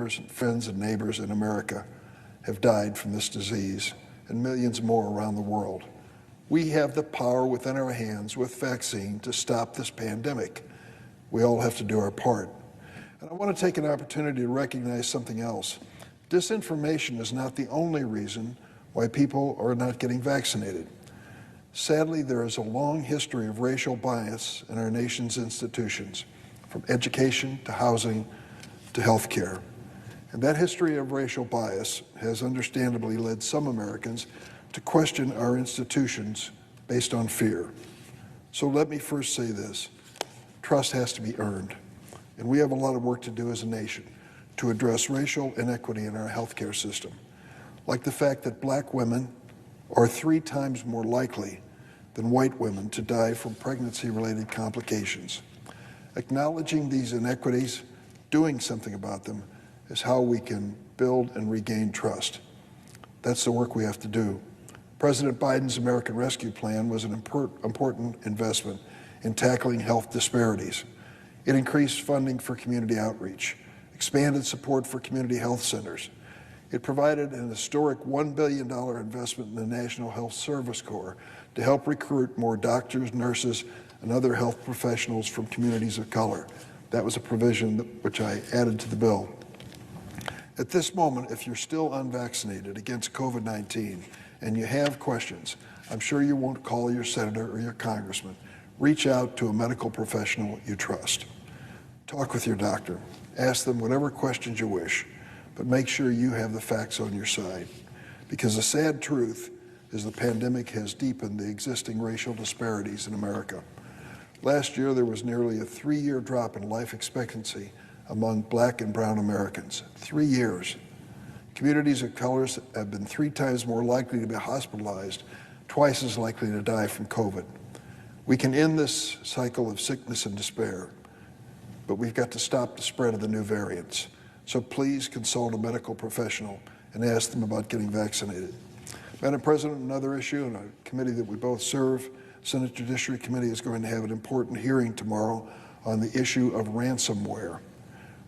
partners and friends and neighbors in America have died from this disease, and millions more around the world. We have the power within our hands with vaccine to stop this pandemic. We all have to do our part. And I want to take an opportunity to recognize something else. Disinformation is not the only reason why people are not getting vaccinated. Sadly, there is a long history of racial bias in our nation's institutions, from education to housing to health care. And that history of racial bias has understandably led some Americans to question our institutions based on fear. So let me first say this: trust has to be earned, and we have a lot of work to do as a nation to address racial inequity in our healthcare system, like the fact that black women are 3 times more likely than white women to die from pregnancy-related complications. Acknowledging these inequities, doing something about them, is how we can build and regain trust. That's the work we have to do. President Biden's American Rescue Plan was an important investment in tackling health disparities. It increased funding for community outreach, expanded support for community health centers. It provided an historic $1 billion investment in the National Health Service Corps to help recruit more doctors, nurses, and other health professionals from communities of color. That was a provision which I added to the bill. At this moment, if you're still unvaccinated against COVID-19 and you have questions, I'm sure you won't call your senator or your congressman. Reach out to a medical professional you trust. Talk with your doctor. Ask them whatever questions you wish, but make sure you have the facts on your side. Because the sad truth is the pandemic has deepened the existing racial disparities in America. Last year, there was nearly a 3-year drop in life expectancy among black and brown Americans. 3 years. Communities of colors have been 3 times more likely to be hospitalized, twice as likely to die from COVID. We can end this cycle of sickness and despair, but we've got to stop the spread of the new variants. So please consult a medical professional and ask them about getting vaccinated. Madam President, another issue in a committee that we both serve, Senate Judiciary Committee, is going to have an important hearing tomorrow on the issue of ransomware.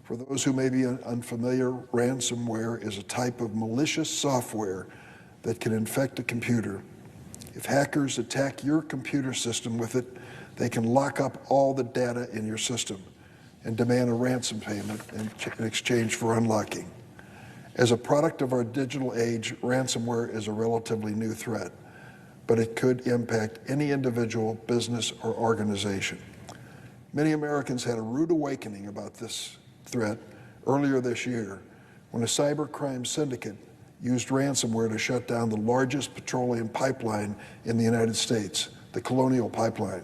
For those who may be unfamiliar, ransomware is a type of malicious software that can infect a computer. If hackers attack your computer system with it, they can lock up all the data in your system and demand a ransom payment in exchange for unlocking. As a product of our digital age, ransomware is a relatively new threat, but it could impact any individual, business, or organization. Many Americans had a rude awakening about this threat earlier this year when a cybercrime syndicate used ransomware to shut down the largest petroleum pipeline in the United States, the Colonial Pipeline.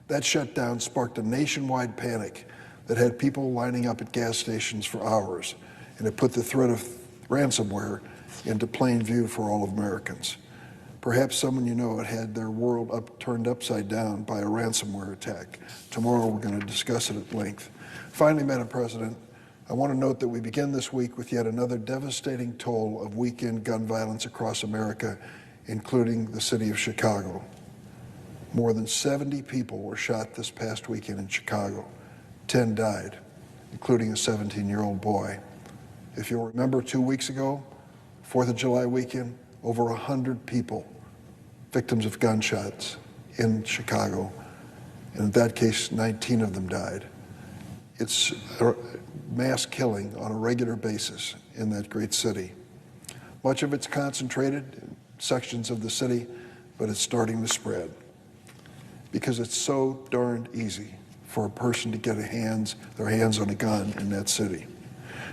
That shutdown sparked a nationwide panic that had people lining up at gas stations for hours, and it put the threat of ransomware into plain view for all of Americans. Perhaps someone you know had their world turned upside down by a ransomware attack. Tomorrow we're going to discuss it at length. Finally, Madam President, I want to note that we begin this week with yet another devastating toll of weekend gun violence across America, including the city of Chicago. More than 70 people were shot this past weekend in Chicago. 10 died, including a 17-year-old boy. If you'll remember, 2 weeks ago, 4th of July weekend, over 100 people, victims of gunshots in Chicago. And in that case, 19 of them died. It's a mass killing on a regular basis in that great city. Much of it's concentrated in sections of the city, but it's starting to spread because it's so darned easy for a person to get their hands on a gun in that city.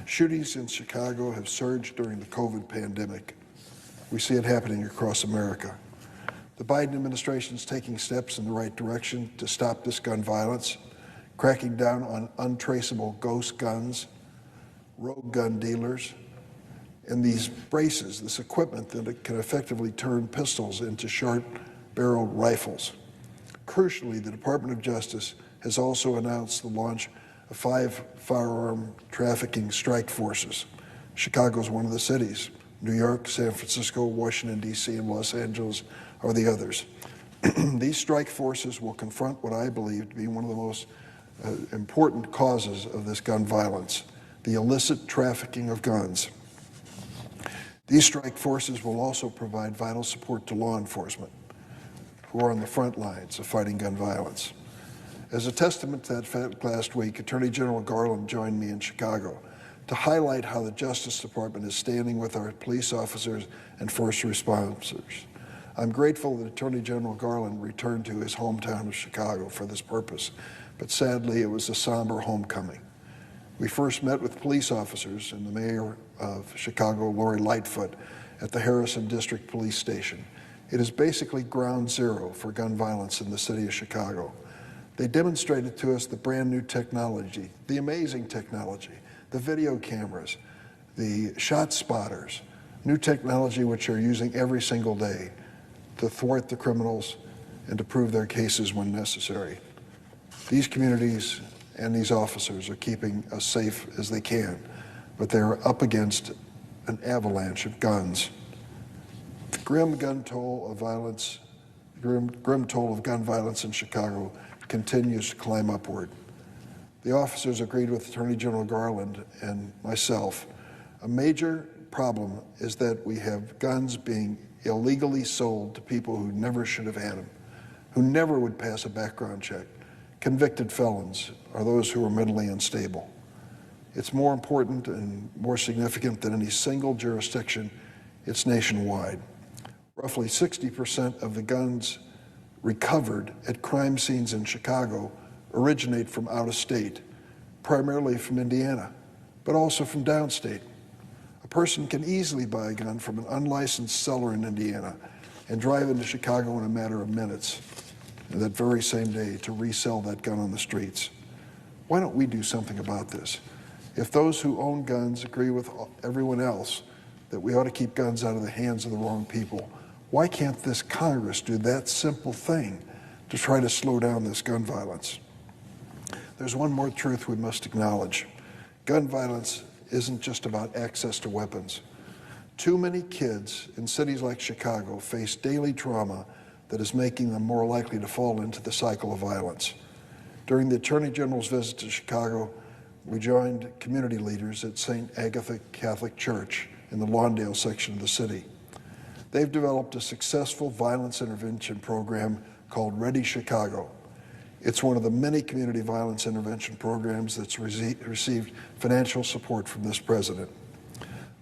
Shootings in Chicago have surged during the COVID pandemic. We see it happening across America. The Biden administration is taking steps in the right direction to stop this gun violence, cracking down on untraceable ghost guns, rogue gun dealers, and these braces, this equipment that can effectively turn pistols into sharp-barreled rifles. Crucially, the Department of Justice has also announced the launch of 5 firearm trafficking strike forces. Chicago's one of the cities. New York, San Francisco, Washington, D.C., and Los Angeles are the others. These strike forces will confront what I believe to be one of the most important causes of this gun violence, the illicit trafficking of guns. These strike forces will also provide vital support to law enforcement, who are on the front lines of fighting gun violence. As a testament to that fact, last week, Attorney General Garland joined me in Chicago to highlight how the Justice Department is standing with our police officers and first responders. I'm grateful that Attorney General Garland returned to his hometown of Chicago for this purpose, but sadly it was a somber homecoming. We first met with police officers and the mayor of Chicago, Lori Lightfoot, at the Harrison District Police Station. It is basically ground zero for gun violence in the city of Chicago. They demonstrated to us the brand new technology, the amazing technology, the video cameras, the shot spotters, new technology which they're using every single day to thwart the criminals and to prove their cases when necessary. These communities and these officers are keeping us safe as they can, but they are up against an avalanche of guns. The grim toll of gun violence in Chicago continues to climb upward. The officers agreed with Attorney General Garland and myself. A major problem is that we have guns being illegally sold to people who never should have had them, who never would pass a background check. Convicted felons are those who are mentally unstable. It's more important and more significant than any single jurisdiction. It's nationwide. Roughly 60% of the guns recovered at crime scenes in Chicago originate from out of state, primarily from Indiana, but also from downstate. A person can easily buy a gun from an unlicensed seller in Indiana and drive into Chicago in a matter of minutes, and that very same day to resell that gun on the streets. Why don't we do something about this? If those who own guns agree with everyone else that we ought to keep guns out of the hands of the wrong people, why can't this Congress do that simple thing to try to slow down this gun violence? There's one more truth we must acknowledge. Gun violence isn't just about access to weapons. Too many kids in cities like Chicago face daily trauma that is making them more likely to fall into the cycle of violence. During the Attorney General's visit to Chicago, we joined community leaders at St. Agatha Catholic Church in the Lawndale section of the city. They've developed a successful violence intervention program called Ready Chicago. It's one of the many community violence intervention programs that's received financial support from this president.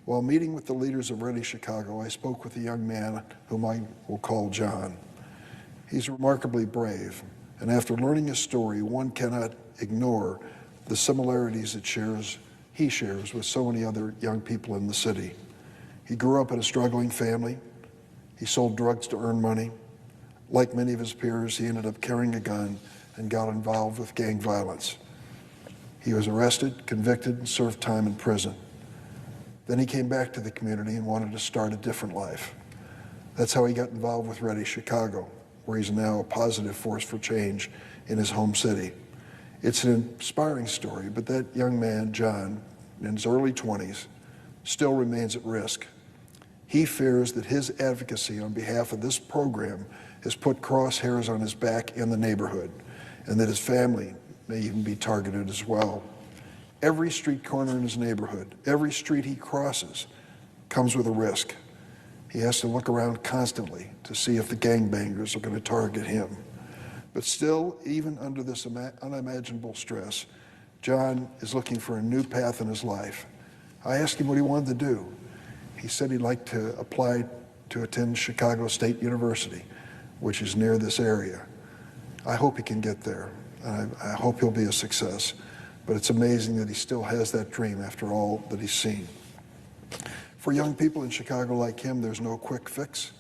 While meeting with the leaders of Ready Chicago, I spoke with a young man whom I will call John. He's remarkably brave, and after learning his story, one cannot ignore the similarities he shares with so many other young people in the city. He grew up in a struggling family. He sold drugs to earn money. Like many of his peers, he ended up carrying a gun and got involved with gang violence. He was arrested, convicted, and served time in prison. Then he came back to the community and wanted to start a different life. That's how he got involved with Ready Chicago, where he's now a positive force for change in his home city. It's an inspiring story, but that young man, John, in his early 20s, still remains at risk. He fears that his advocacy on behalf of this program has put crosshairs on his back in the neighborhood, and that his family may even be targeted as well. Every street corner in his neighborhood, every street he crosses, comes with a risk. He has to look around constantly to see if the gangbangers are going to target him. But still, even under this unimaginable stress, John is looking for a new path in his life. I asked him what he wanted to do. He said he'd like to apply to attend Chicago State University, which is near this area. I hope he can get there. I hope he'll be a success. But it's amazing that he still has that dream after all that he's seen. For young people in Chicago like him, there's no quick fix.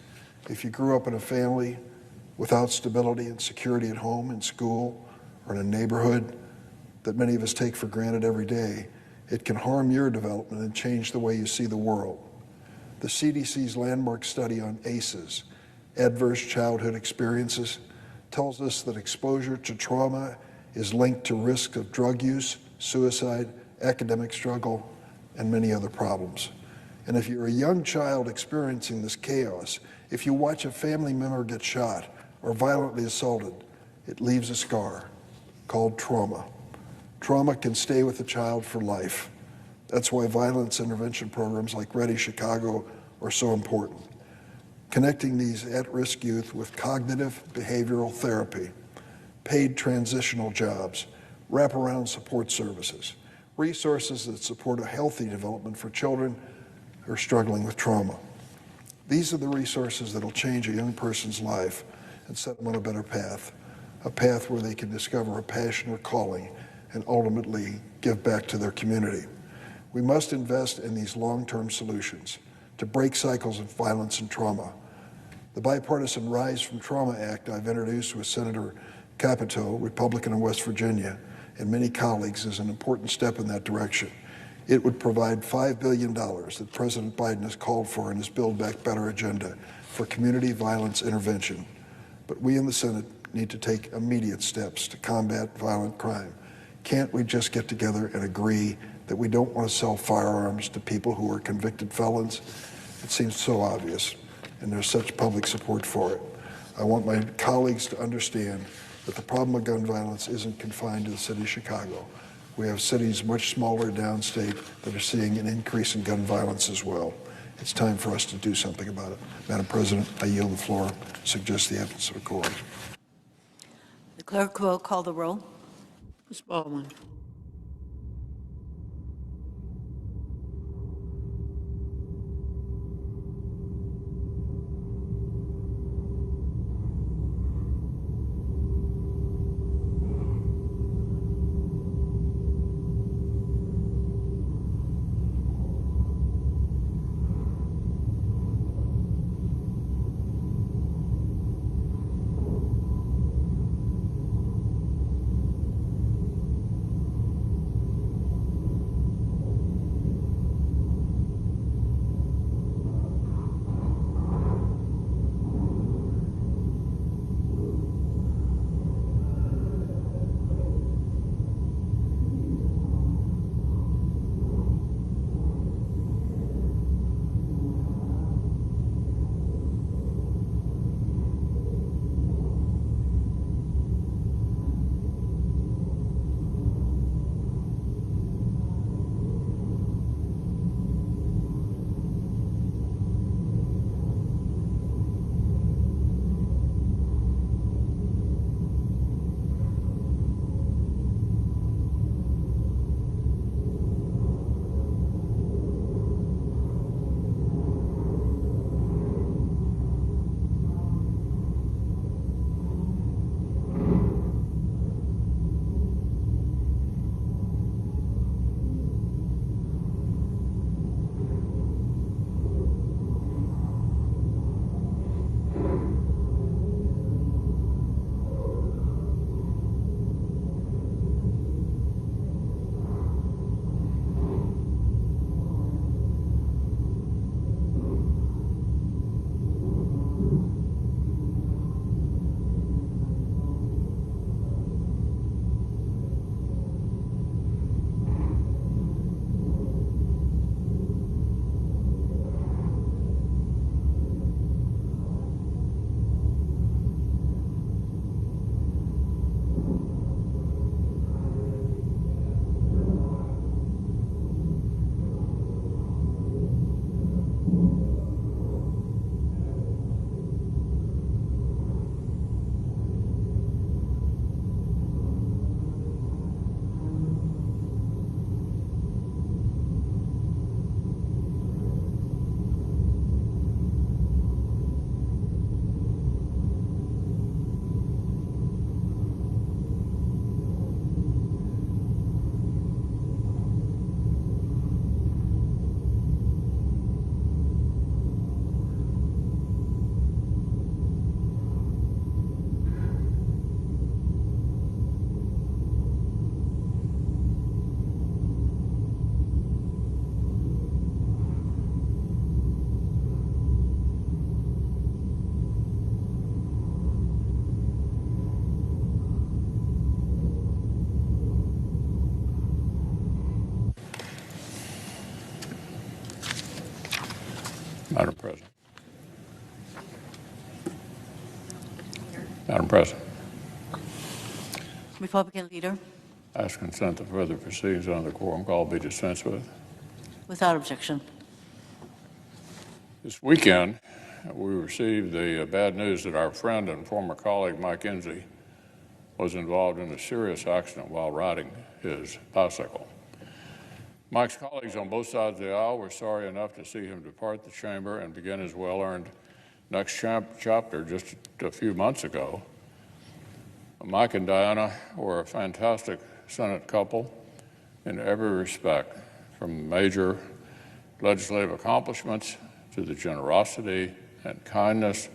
If you grew up in a family without stability and security at home, in school, or in a neighborhood that many of us take for granted every day, it can harm your development and change the way you see the world. The CDC's landmark study on ACEs, adverse childhood experiences, tells us that exposure to trauma is linked to risk of drug use, suicide, academic struggle, and many other problems. And if you're a young child experiencing this chaos, if you watch a family member get shot or violently assaulted, it leaves a scar called trauma. Trauma can stay with the child for life. That's why violence intervention programs like Ready Chicago are so important. Connecting these at-risk youth with cognitive behavioral therapy, paid transitional jobs, wraparound support services, resources that support a healthy development for children who are struggling with trauma. These are the resources that will change a young person's life and set them on a better path, a path where they can discover a passion or calling and ultimately give back to their community. We must invest in these long-term solutions to break cycles of violence and trauma. The bipartisan Rise from Trauma Act I've introduced with Senator Capito, Republican of West Virginia, and many colleagues is an important step in that direction. It would provide $5 billion that President Biden has called for in his Build Back Better agenda for community violence intervention. But we in the Senate need to take immediate steps to combat violent crime. Can't we just get together and agree that we don't want to sell firearms to people who are convicted felons? It seems so obvious, and there's such public support for it. I want my colleagues to understand that the problem of gun violence isn't confined to the city of Chicago. We have cities much smaller downstate that are seeing an increase in gun violence as well. It's time for us to do something about it. Madam President, I yield the floor. Suggest the evidence of accord. The clerk will call the roll. Ms. Baldwin. Madam President. Madam President. Republican leader. I ask consent that further proceedings under the quorum call be dispensed with. Without objection. This weekend, we received the bad news that our friend and former colleague Mike Enzi was involved in a serious accident while riding his bicycle. Mike's colleagues on both sides of the aisle were sorry enough to see him depart the chamber and begin his well-earned next chapter just a few months ago. Mike and Diana were a fantastic Senate couple in every respect, from major legislative accomplishments to the generosity and kindness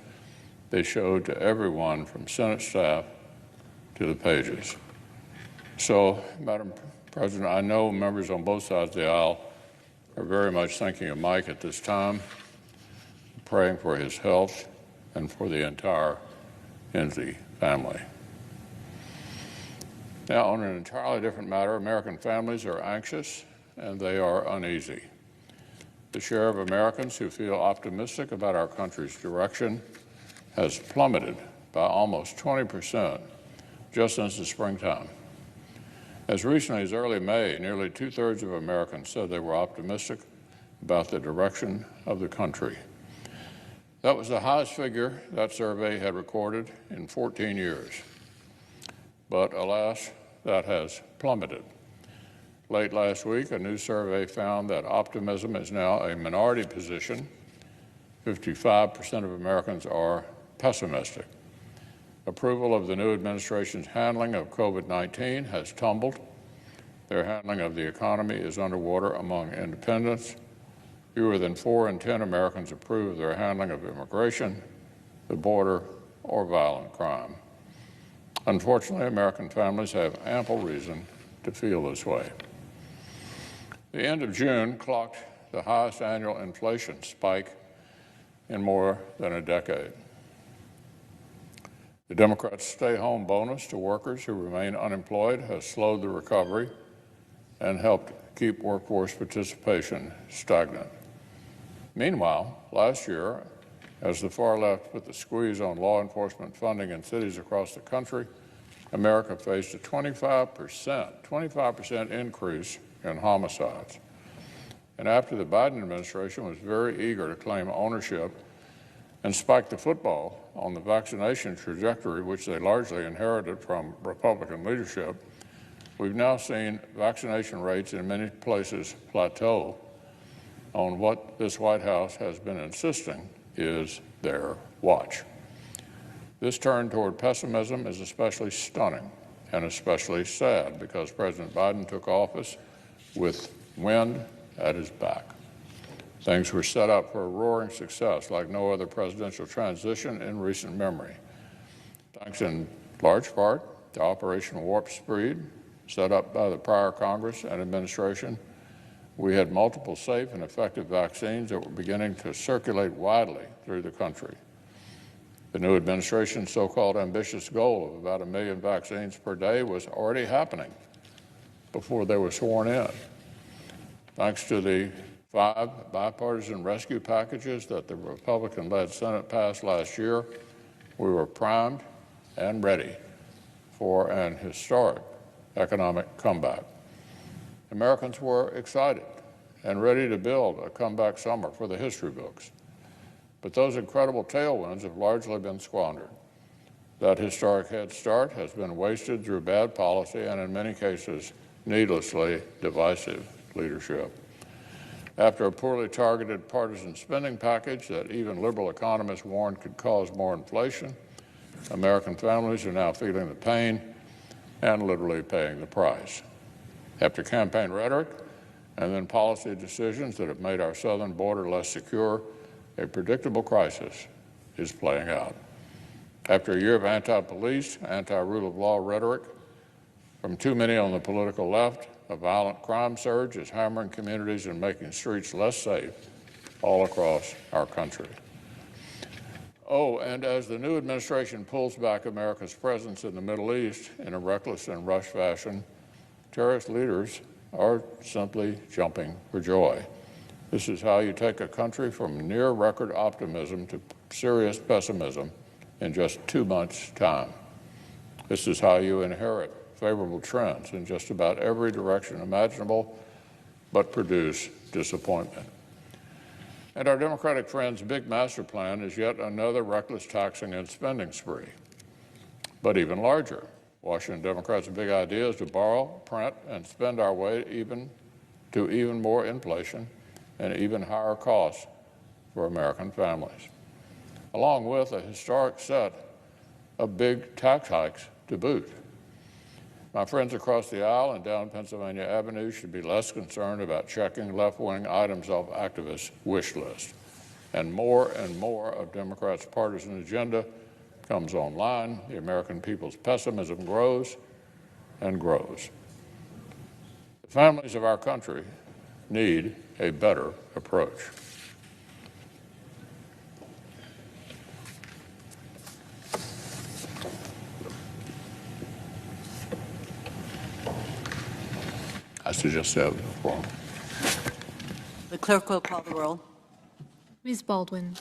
they showed to everyone from Senate staff to the pages. So, Madam President, I know members on both sides of the aisle are very much thinking of Mike at this time, praying for his health and for the entire Enzi family. Now, on an entirely different matter, American families are anxious and they are uneasy. The share of Americans who feel optimistic about our country's direction has plummeted by almost 20% just since the springtime. As recently as early May, nearly two-thirds of Americans said they were optimistic about the direction of the country. That was the highest figure that survey had recorded in 14 years. But alas, that has plummeted. Late last week, a new survey found that optimism is now a minority position. 55% of Americans are pessimistic. Approval of the new administration's handling of COVID-19 has tumbled. Their handling of the economy is underwater among independents. Fewer than 4 in 10 Americans approve of their handling of immigration, the border, or violent crime. Unfortunately, American families have ample reason to feel this way. The end of June clocked the highest annual inflation spike in more than a decade. The Democrats' stay-home bonus to workers who remain unemployed has slowed the recovery and helped keep workforce participation stagnant. Meanwhile, last year, as the far left put the squeeze on law enforcement funding in cities across the country, America faced a 25% increase in homicides. And after the Biden administration was very eager to claim ownership and spike the football on the vaccination trajectory, which they largely inherited from Republican leadership, we've now seen vaccination rates in many places plateau on what this White House has been insisting is their watch. This turn toward pessimism is especially stunning and especially sad because President Biden took office with wind at his back. Things were set up for a roaring success like no other presidential transition in recent memory. Thanks in large part to Operation Warp Speed, set up by the prior Congress and administration, we had multiple safe and effective vaccines that were beginning to circulate widely through the country. The new administration's so-called ambitious goal of about 1 million vaccines per day was already happening before they were sworn in. Thanks to the 5 bipartisan rescue packages that the Republican-led Senate passed last year, we were primed and ready for an historic economic comeback. Americans were excited and ready to build a comeback summer for the history books. But those incredible tailwinds have largely been squandered. That historic head start has been wasted through bad policy and, in many cases, needlessly divisive leadership. After a poorly targeted partisan spending package that even liberal economists warned could cause more inflation, American families are now feeling the pain and literally paying the price. After campaign rhetoric and then policy decisions that have made our southern border less secure, a predictable crisis is playing out. After a year of anti-police, anti-rule of law rhetoric from too many on the political left, a violent crime surge is hammering communities and making streets less safe all across our country. Oh, and as the new administration pulls back America's presence in the Middle East in a reckless and rushed fashion, terrorist leaders are simply jumping for joy. This is how you take a country from near-record optimism to serious pessimism in just 2 months' time. This is how you inherit favorable trends in just about every direction imaginable, but produce disappointment. And our Democratic friends' big master plan is yet another reckless taxing and spending spree, but even larger. Washington Democrats' big idea is to borrow, print, and spend our way to even more inflation and even higher costs for American families, along with a historic set of big tax hikes to boot. My friends across the aisle and down Pennsylvania Avenue should be less concerned about checking left-wing items off activists' wish list. And more of Democrats' partisan agenda comes online. The American people's pessimism grows and grows. The families of our country need a better approach. I suggest that before. The clerk will call the roll. Ms. Baldwin.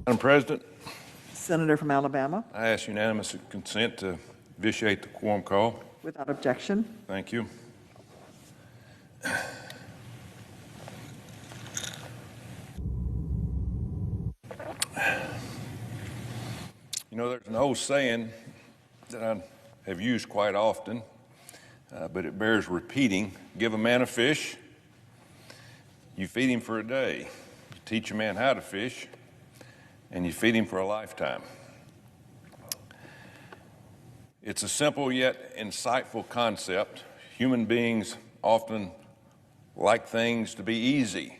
Madam President, Senator from Alabama, I ask unanimous consent to vitiate the quorum call. without objection. Thank you. You know, there's an old saying that I have used quite often, but it bears repeating. Give a man a fish, you feed him for a day. You teach a man how to fish, and you feed him for a lifetime. It's a simple yet insightful concept. Human beings often like things to be easy.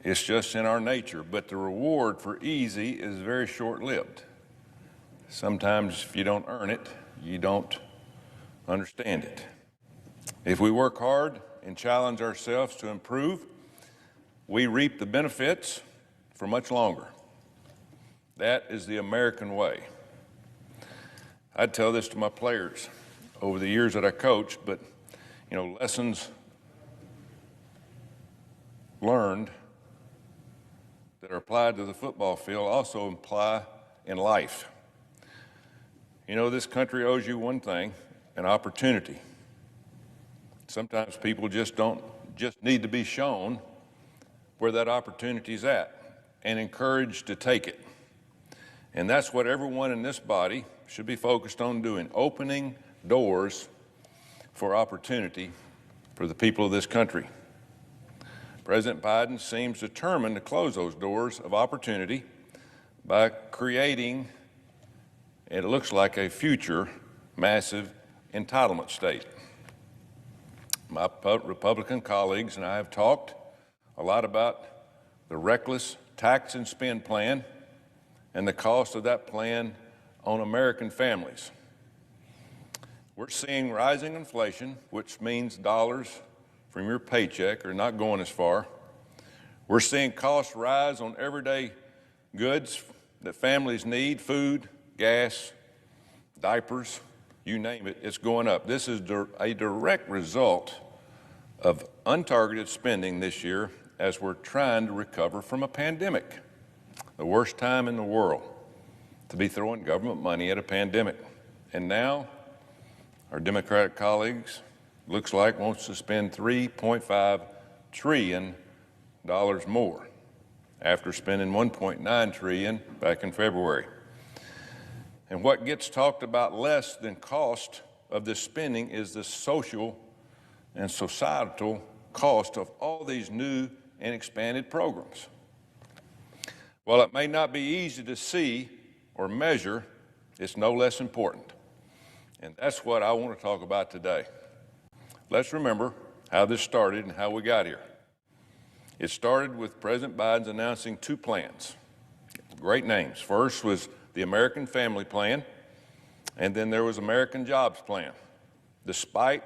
It's just in our nature, but the reward for easy is very short-lived. Sometimes if you don't earn it, you don't understand it. If we work hard and challenge ourselves to improve, we reap the benefits for much longer. That is the American way. I'd tell this to my players over the years that I coached, but you know, lessons learned that are applied to the football field also apply in life. You know, this country owes you one thing, an opportunity. Sometimes people just need to be shown where that opportunity's at and encouraged to take it. And that's what everyone in this body should be focused on doing, opening doors for opportunity for the people of this country. President Biden seems determined to close those doors of opportunity by creating, it looks like, a future massive entitlement state. My Republican colleagues and I have talked a lot about the reckless tax and spend plan and the cost of that plan on American families. We're seeing rising inflation, which means dollars from your paycheck are not going as far. We're seeing costs rise on everyday goods that families need, food, gas, diapers, you name it, it's going up. This is a direct result of untargeted spending this year as we're trying to recover from a pandemic, the worst time in the world to be throwing government money at a pandemic. And now our Democratic colleagues looks like wants to spend $3.5 trillion more after spending $1.9 trillion back in February. And what gets talked about less than cost of this spending is the social and societal cost of all these new and expanded programs. While it may not be easy to see or measure, it's no less important. And that's what I want to talk about today. Let's remember how this started and how we got here. It started with President Biden's announcing two plans, great names. First was the American Family Plan, and then there was American Jobs Plan. Despite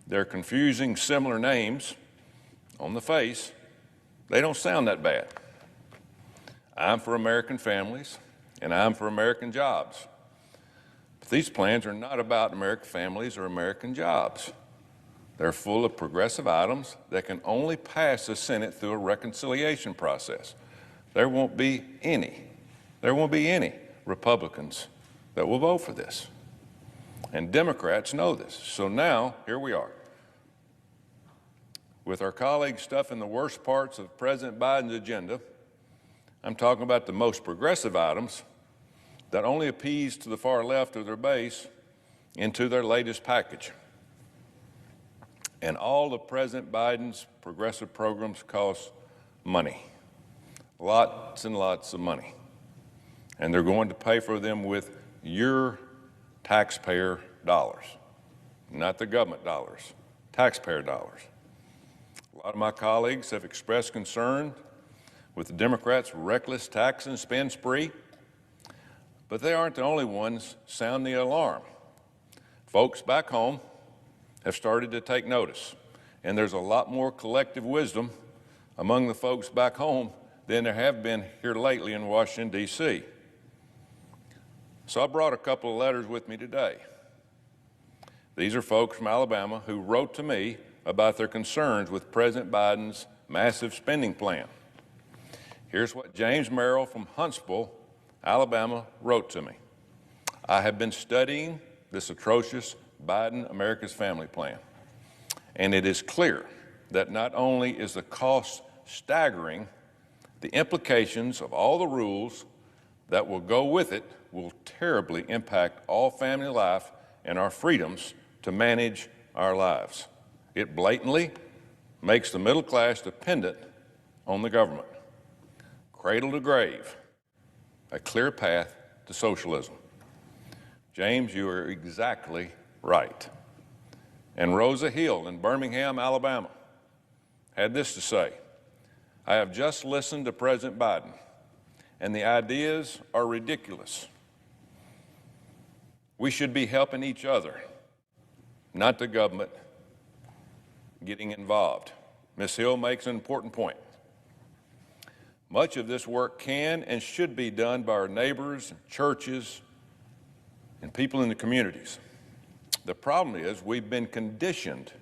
their confusing similar names on the face, they don't sound that bad. I'm for American families, and I'm for American jobs. But these plans are not about American families or American jobs. They're full of progressive items that can only pass the Senate through a reconciliation process. There won't be any Republicans that will vote for this. And Democrats know this. So now, here we are. With our colleagues stuffing the worst parts of President Biden's agenda, I'm talking about the most progressive items that only appease to the far left of their base into their latest package. And all of President Biden's progressive programs cost money, lots and lots of money. And they're going to pay for them with your taxpayer dollars, not the government dollars, taxpayer dollars. A lot of my colleagues have expressed concern with the Democrats' reckless tax and spend spree, but they aren't the only ones sounding the alarm. Folks back home have started to take notice, and there's a lot more collective wisdom among the folks back home than there have been here lately in Washington, D.C. So I brought a couple of letters with me today. These are folks from Alabama who wrote to me about their concerns with President Biden's massive spending plan. Here's what James Merrill from Huntsville, Alabama, wrote to me. I have been studying this atrocious Biden America's Family Plan, and it is clear that not only is the cost staggering, the implications of all the rules that will go with it will terribly impact all family life and our freedoms to manage our lives. It blatantly makes the middle class dependent on the government. Cradle to grave, a clear path to socialism. James, you are exactly right. And Rosa Hill in Birmingham, Alabama, had this to say: I have just listened to President Biden, and the ideas are ridiculous. We should be helping each other, not the government getting involved. Ms. Hill makes an important point. Much of this work can and should be done by our neighbors, churches, and people in the communities. The problem is we've been conditioned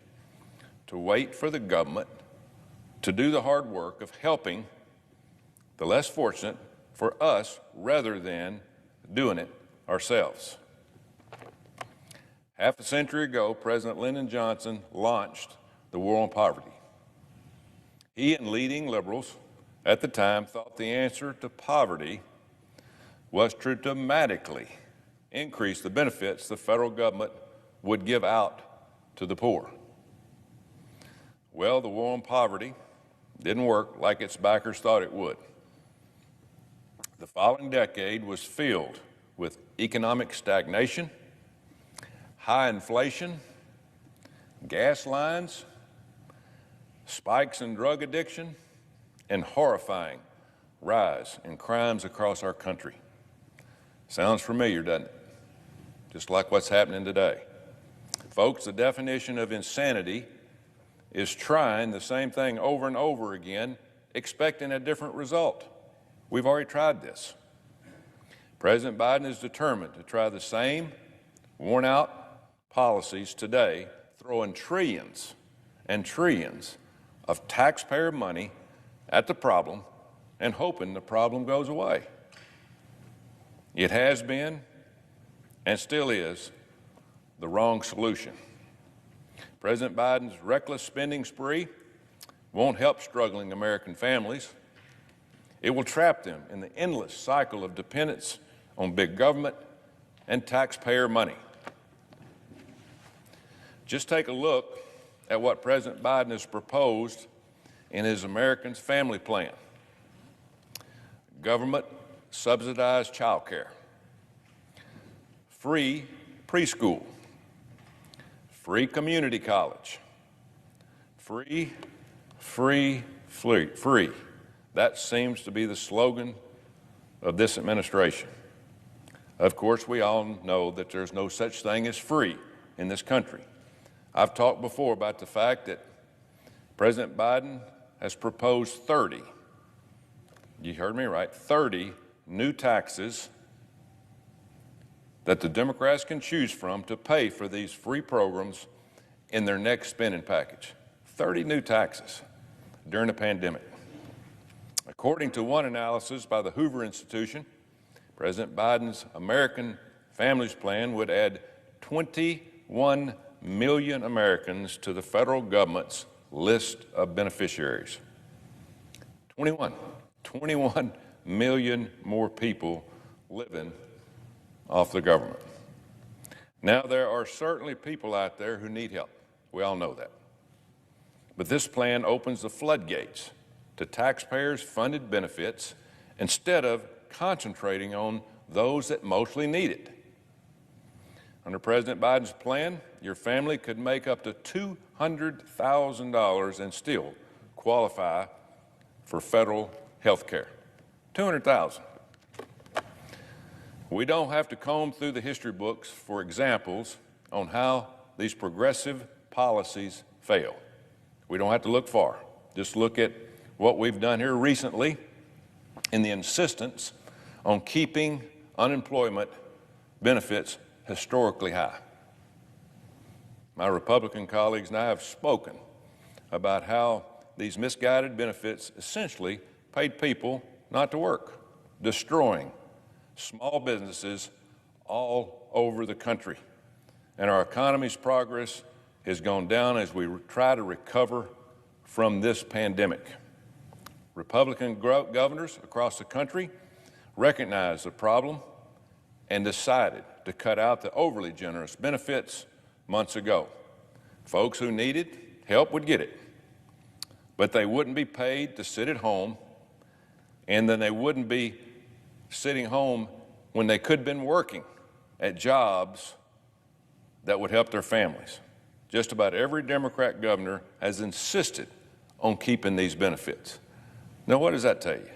to wait for the government to do the hard work of helping the less fortunate for us rather than doing it ourselves. Half a century ago, President Lyndon Johnson launched the war on poverty. He and leading liberals at the time thought the answer to poverty was to dramatically increase the benefits the federal government would give out to the poor. Well, the war on poverty didn't work like its backers thought it would. The following decade was filled with economic stagnation, high inflation, gas lines, spikes in drug addiction, and horrifying rise in crimes across our country. Sounds familiar, doesn't it? Just like what's happening today. Folks, the definition of insanity is trying the same thing over and over again, expecting a different result. We've already tried this. President Biden is determined to try the same worn-out policies today, throwing trillions and trillions of taxpayer money at the problem and hoping the problem goes away. It has been and still is the wrong solution. President Biden's reckless spending spree won't help struggling American families. It will trap them in the endless cycle of dependence on big government and taxpayer money. Just take a look at what President Biden has proposed in his Americans Family Plan. Government subsidized child care, free preschool, free community college, free. That seems to be the slogan of this administration. Of course, we all know that there's no such thing as free in this country. I've talked before about the fact that President Biden has proposed 30, you heard me right, 30 new taxes that the Democrats can choose from to pay for these free programs in their next spending package. 30 new taxes during the pandemic. According to one analysis by the Hoover Institution, President Biden's American Families Plan would add 21 million Americans to the federal government's list of beneficiaries. 21 million more people living off the government. Now, there are certainly people out there who need help. We all know that. But this plan opens the floodgates to taxpayers-funded benefits instead of concentrating on those that mostly need it. Under President Biden's plan, your family could make up to $200,000 and still qualify for federal health care. $200,000. We don't have to comb through the history books for examples on how these progressive policies fail. We don't have to look far. Just look at what we've done here recently in the insistence on keeping unemployment benefits historically high. My Republican colleagues and I have spoken about how these misguided benefits essentially paid people not to work, destroying small businesses all over the country. And our economy's progress has gone down as we try to recover from this pandemic. Republican governors across the country recognized the problem and decided to cut out the overly generous benefits months ago. Folks who needed help would get it, but they wouldn't be paid to sit at home, and then they wouldn't be sitting home when they could have been working at jobs that would help their families. Just about every Democrat governor has insisted on keeping these benefits. Now, what does that tell you?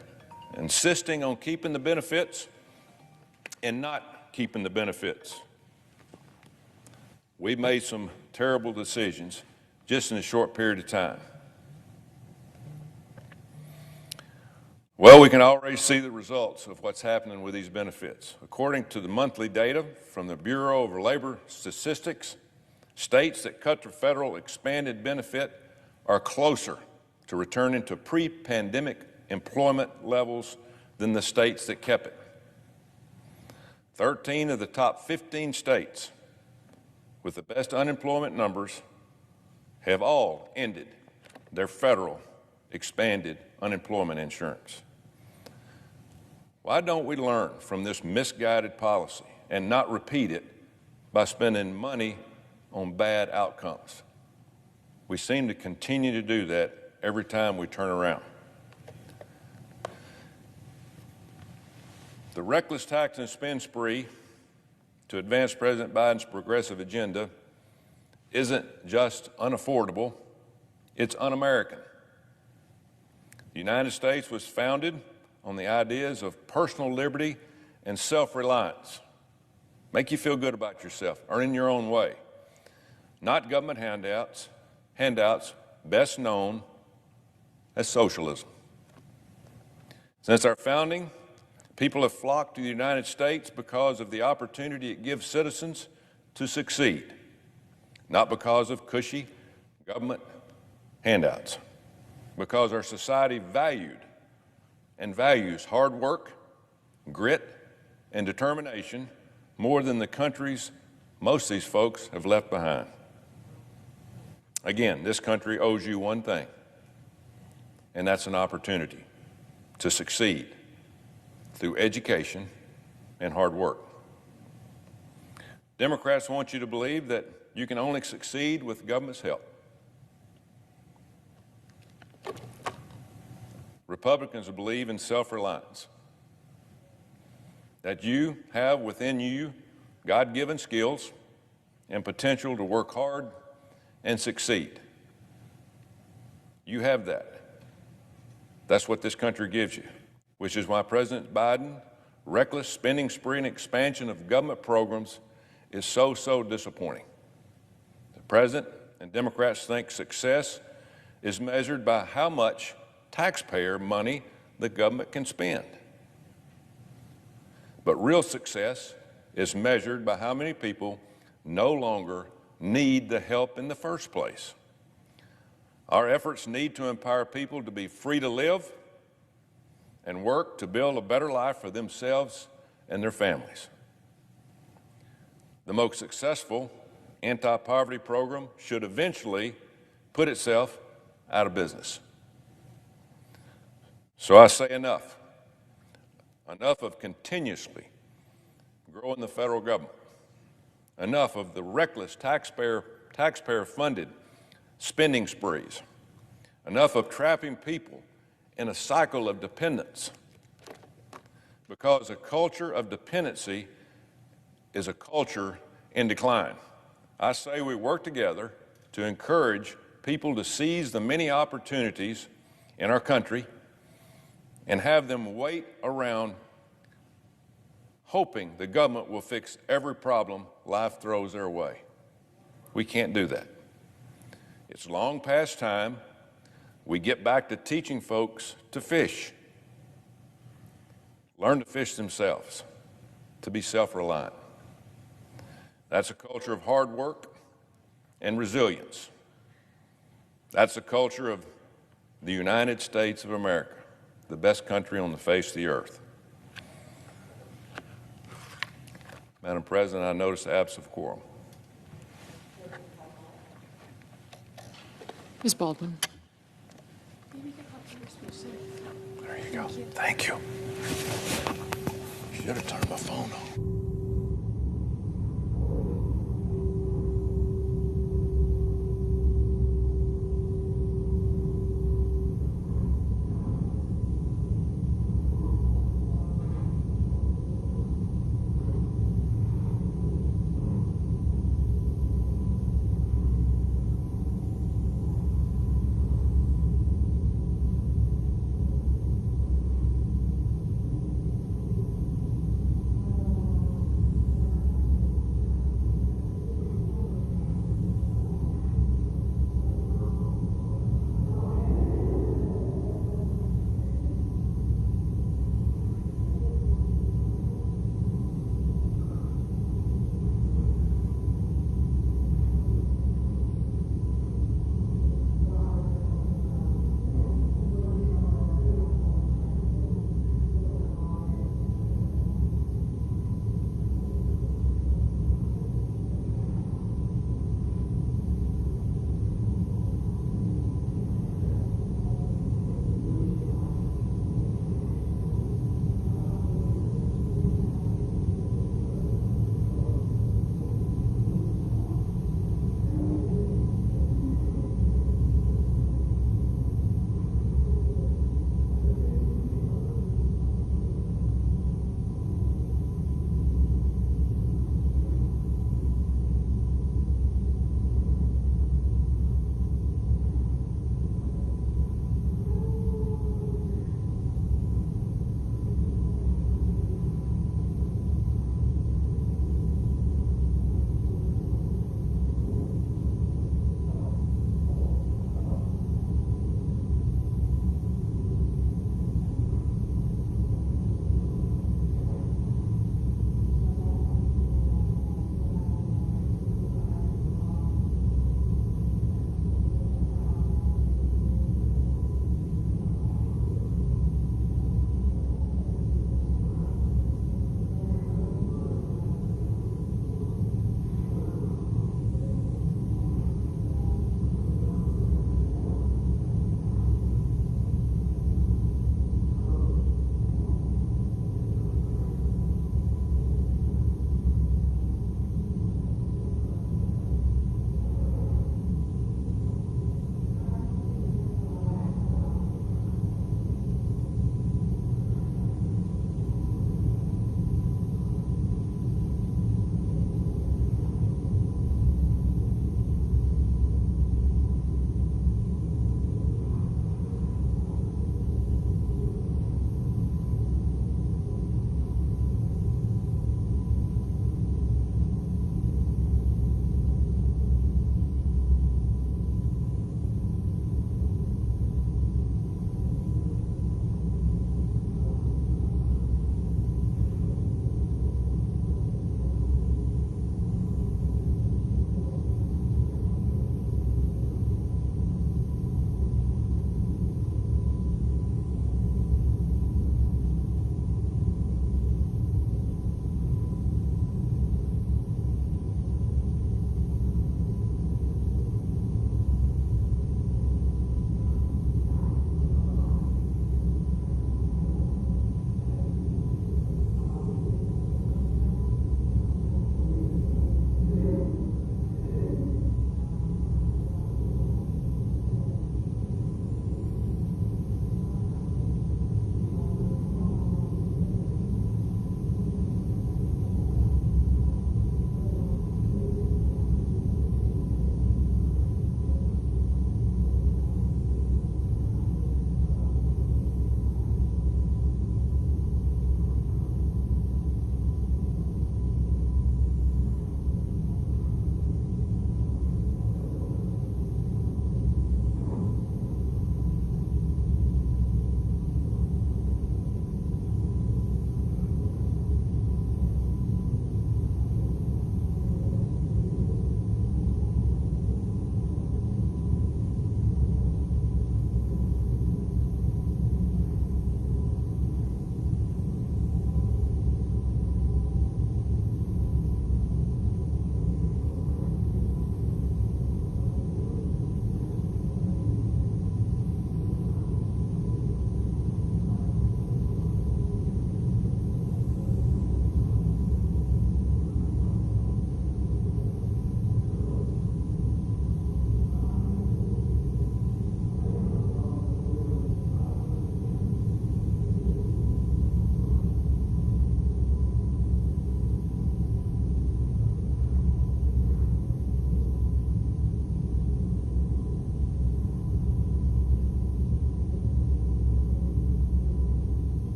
Insisting on keeping the benefits and not keeping the benefits. We've made some terrible decisions just in a short period of time. Well, we can already see the results of what's happening with these benefits. According to the monthly data from the Bureau of Labor Statistics, states that cut the federal expanded benefit are closer to returning to pre-pandemic employment levels than the states that kept it. 13 of the top 15 states with the best unemployment numbers have all ended their federal expanded unemployment insurance. Why don't we learn from this misguided policy and not repeat it by spending money on bad outcomes? We seem to continue to do that every time we turn around. The reckless tax and spend spree to advance President Biden's progressive agenda isn't just unaffordable, it's un-American. The United States was founded on the ideas of personal liberty and self-reliance. Make you feel good about yourself, earning your own way. Not government handouts, best known as socialism. Since our founding, people have flocked to the United States because of the opportunity it gives citizens to succeed, not because of cushy government handouts, because our society valued and values hard work, grit, and determination more than the countries most of these folks have left behind. Again, this country owes you one thing, and that's an opportunity to succeed through education and hard work. Democrats want you to believe that you can only succeed with government's help. Republicans believe in self-reliance, that you have within you God-given skills and potential to work hard and succeed. You have that. That's what this country gives you, which is why President Biden's reckless spending spree and expansion of government programs is so disappointing. The President and Democrats think success is measured by how much taxpayer money the government can spend. But real success is measured by how many people no longer need the help in the first place. Our efforts need to empower people to be free to live and work to build a better life for themselves and their families. The most successful anti-poverty program should eventually put itself out of business. So I say enough. Enough of continuously growing the federal government. Enough of the reckless taxpayer-funded spending sprees. Enough of trapping people in a cycle of dependence. Because a culture of dependency is a culture in decline. I say we work together to encourage people to seize the many opportunities in our country and have them wait around hoping the government will fix every problem life throws their way. We can't do that. It's long past time we get back to teaching folks to fish. Learn to fish themselves, to be self-reliant. That's a culture of hard work and resilience. That's a culture of the United States of America. the best country on the face of the earth. Madam President, I notice the absence of quorum. Ms. Baldwin. There you go. Thank you. Should have turned my phone on.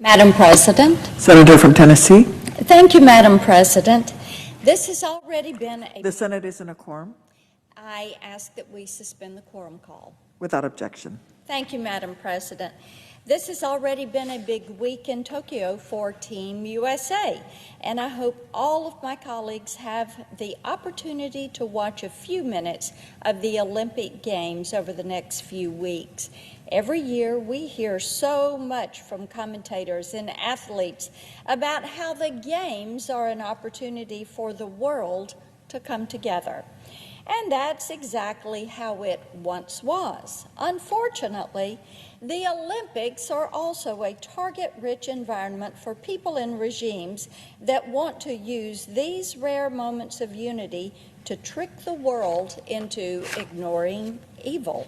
Madam President. Senator from Tennessee. Thank you, Madam President. This has already been a... The Senate is in a quorum. I ask that we suspend the quorum call. Without objection. Thank you, Madam President. This has already been a big week in Tokyo for Team USA, and I hope all of my colleagues have the opportunity to watch a few minutes of the Olympic Games over the next few weeks. Every year we hear so much from commentators and athletes about how the Games are an opportunity for the world to come together. And that's exactly how it once was. Unfortunately, the Olympics are also a target-rich environment for people in regimes that want to use these rare moments of unity to trick the world into ignoring evil.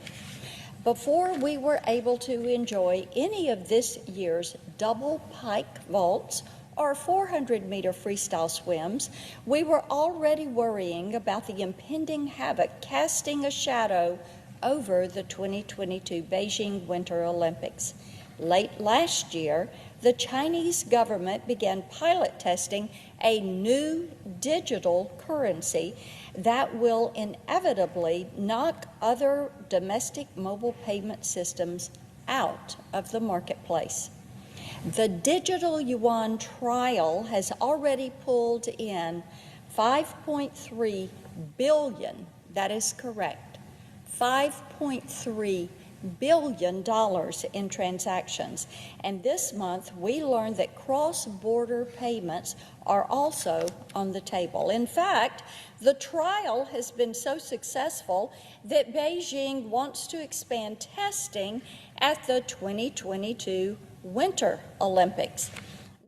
Before we were able to enjoy any of this year's double pike vaults or 400-meter freestyle swims, we were already worrying about the impending havoc casting a shadow over the 2022 Beijing Winter Olympics. Late last year, the Chinese government began pilot testing a new digital currency that will inevitably knock other domestic mobile payment systems out of the marketplace. The digital yuan trial has already pulled in $5.3 billion, that is correct, $5.3 billion in transactions. And this month, we learned that cross-border payments are also on the table. In fact, the trial has been so successful that Beijing wants to expand testing at the 2022 Winter Olympics.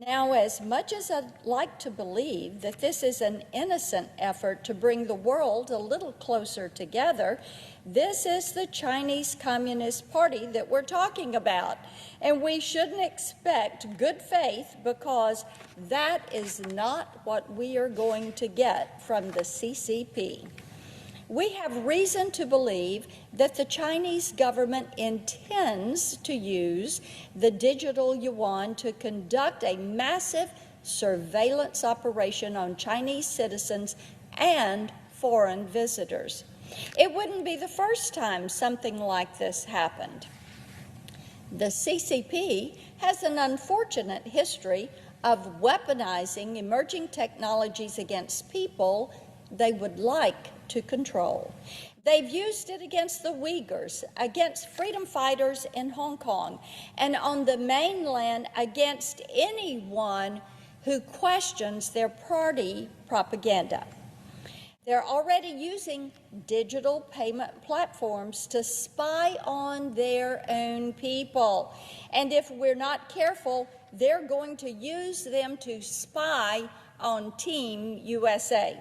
Now, as much as I'd like to believe that this is an innocent effort to bring the world a little closer together, this is the Chinese Communist Party that we're talking about. And we shouldn't expect good faith, because that is not what we are going to get from the CCP. We have reason to believe that the Chinese government intends to use the digital yuan to conduct a massive surveillance operation on Chinese citizens and foreign visitors. It wouldn't be the first time something like this happened. The CCP has an unfortunate history of weaponizing emerging technologies against people they would like to control. They've used it against the Uyghurs, against freedom fighters in Hong Kong, and on the mainland against anyone who questions their party propaganda. They're already using digital payment platforms to spy on their own people. And if we're not careful, they're going to use them to spy on Team USA.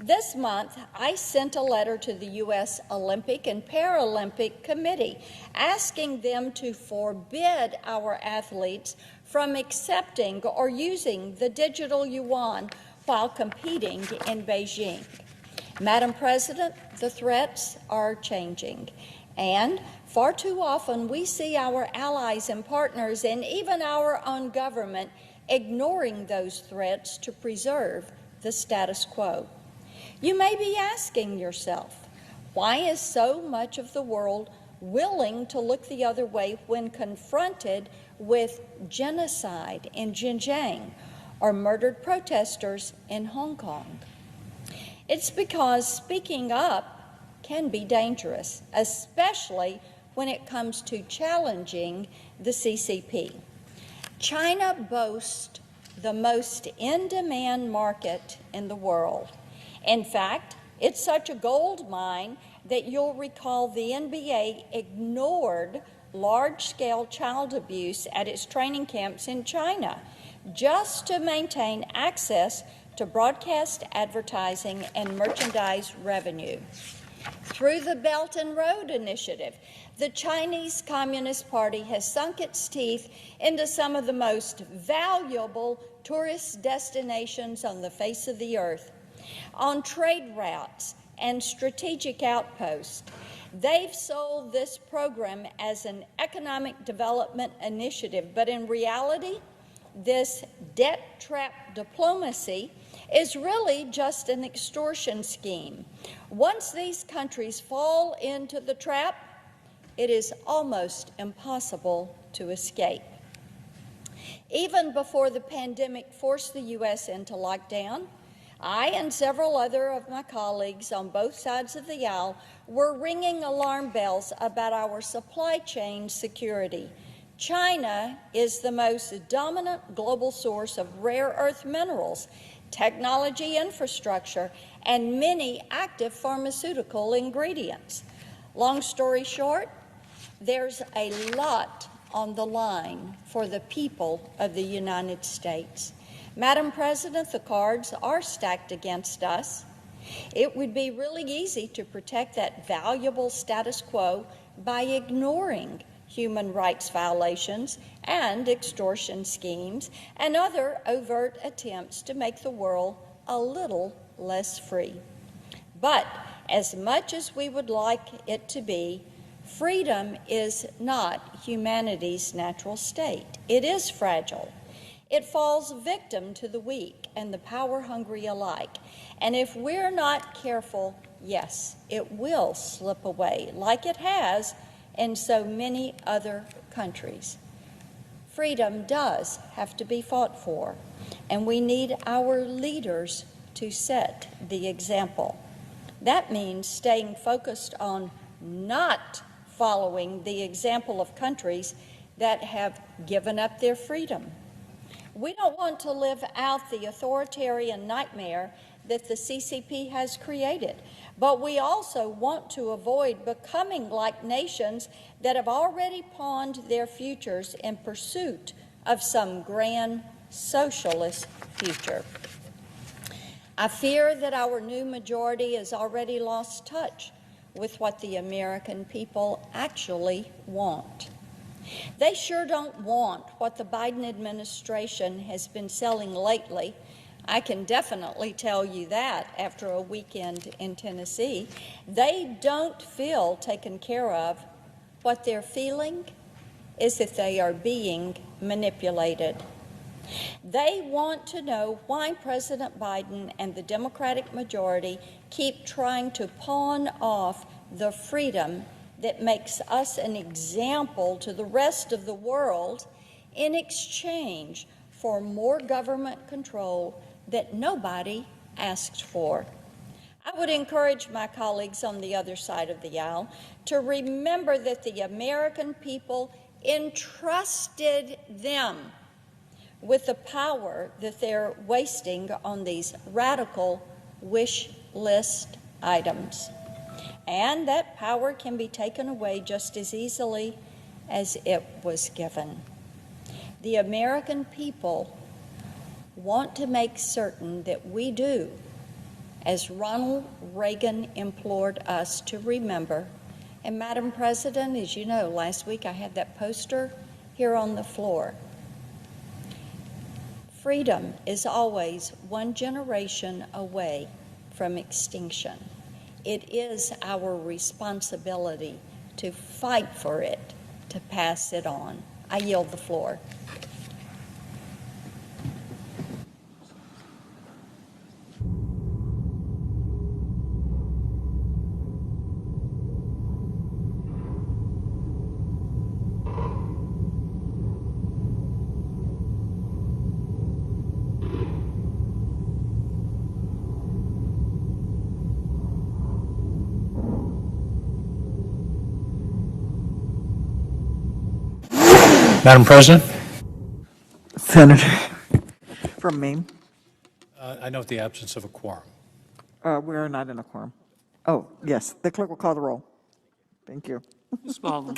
This month, I sent a letter to the U.S. Olympic and Paralympic Committee asking them to forbid our athletes from accepting or using the digital yuan while competing in Beijing. Madam President, the threats are changing, and far too often we see our allies and partners and even our own government ignoring those threats to preserve the status quo. You may be asking yourself, why is so much of the world willing to look the other way when confronted with genocide in Xinjiang or murdered protesters in Hong Kong? It's because speaking up can be dangerous, especially when it comes to challenging the CCP. China boasts the most in-demand market in the world. In fact, it's such a gold mine that you'll recall the NBA ignored large-scale child abuse at its training camps in China just to maintain access to broadcast advertising and merchandise revenue. Through the Belt and Road Initiative, the Chinese Communist Party has sunk its teeth into some of the most valuable tourist destinations on the face of the earth. On trade routes and strategic outposts, they've sold this program as an economic development initiative, but in reality, this debt trap diplomacy is really just an extortion scheme. Once these countries fall into the trap, it is almost impossible to escape. Even before the pandemic forced the U.S. into lockdown, I and several other of my colleagues on both sides of the aisle were ringing alarm bells about our supply chain security. China is the most dominant global source of rare earth minerals, technology infrastructure, and many active pharmaceutical ingredients. Long story short, there's a lot on the line for the people of the United States. Madam President, the cards are stacked against us. It would be really easy to protect that valuable status quo by ignoring human rights violations and extortion schemes and other overt attempts to make the world a little less free. But as much as we would like it to be, freedom is not humanity's natural state. It is fragile. It falls victim to the weak and the power-hungry alike. And if we're not careful, yes, it will slip away, like it has in so many other countries. Freedom does have to be fought for, and we need our leaders to set the example. That means staying focused on not following the example of countries that have given up their freedom. We don't want to live out the authoritarian nightmare that the CCP has created, but we also want to avoid becoming like nations that have already pawned their futures in pursuit of some grand socialist future. I fear that our new majority has already lost touch with what the American people actually want. They sure don't want what the Biden administration has been selling lately. I can definitely tell you that after a weekend in Tennessee. They don't feel taken care of. What they're feeling is that they are being manipulated. They want to know why President Biden and the Democratic majority keep trying to pawn off the freedom that makes us an example to the rest of the world in exchange for more government control that nobody asked for. I would encourage my colleagues on the other side of the aisle to remember that the American people entrusted them with the power that they're wasting on these radical wish list items. And that power can be taken away just as easily as it was given. The American people want to make certain that we do, as Ronald Reagan implored us to remember. And Madam President, as you know, last week I had that poster here on the floor. Freedom is always one generation away from extinction. It is our responsibility to fight for it, to pass it on. I yield the floor. Madam President, Senator from Maine. I note the absence of a quorum. We're not in a quorum. Oh, yes, the clerk will call the roll. Thank you. Ms. Baldwin.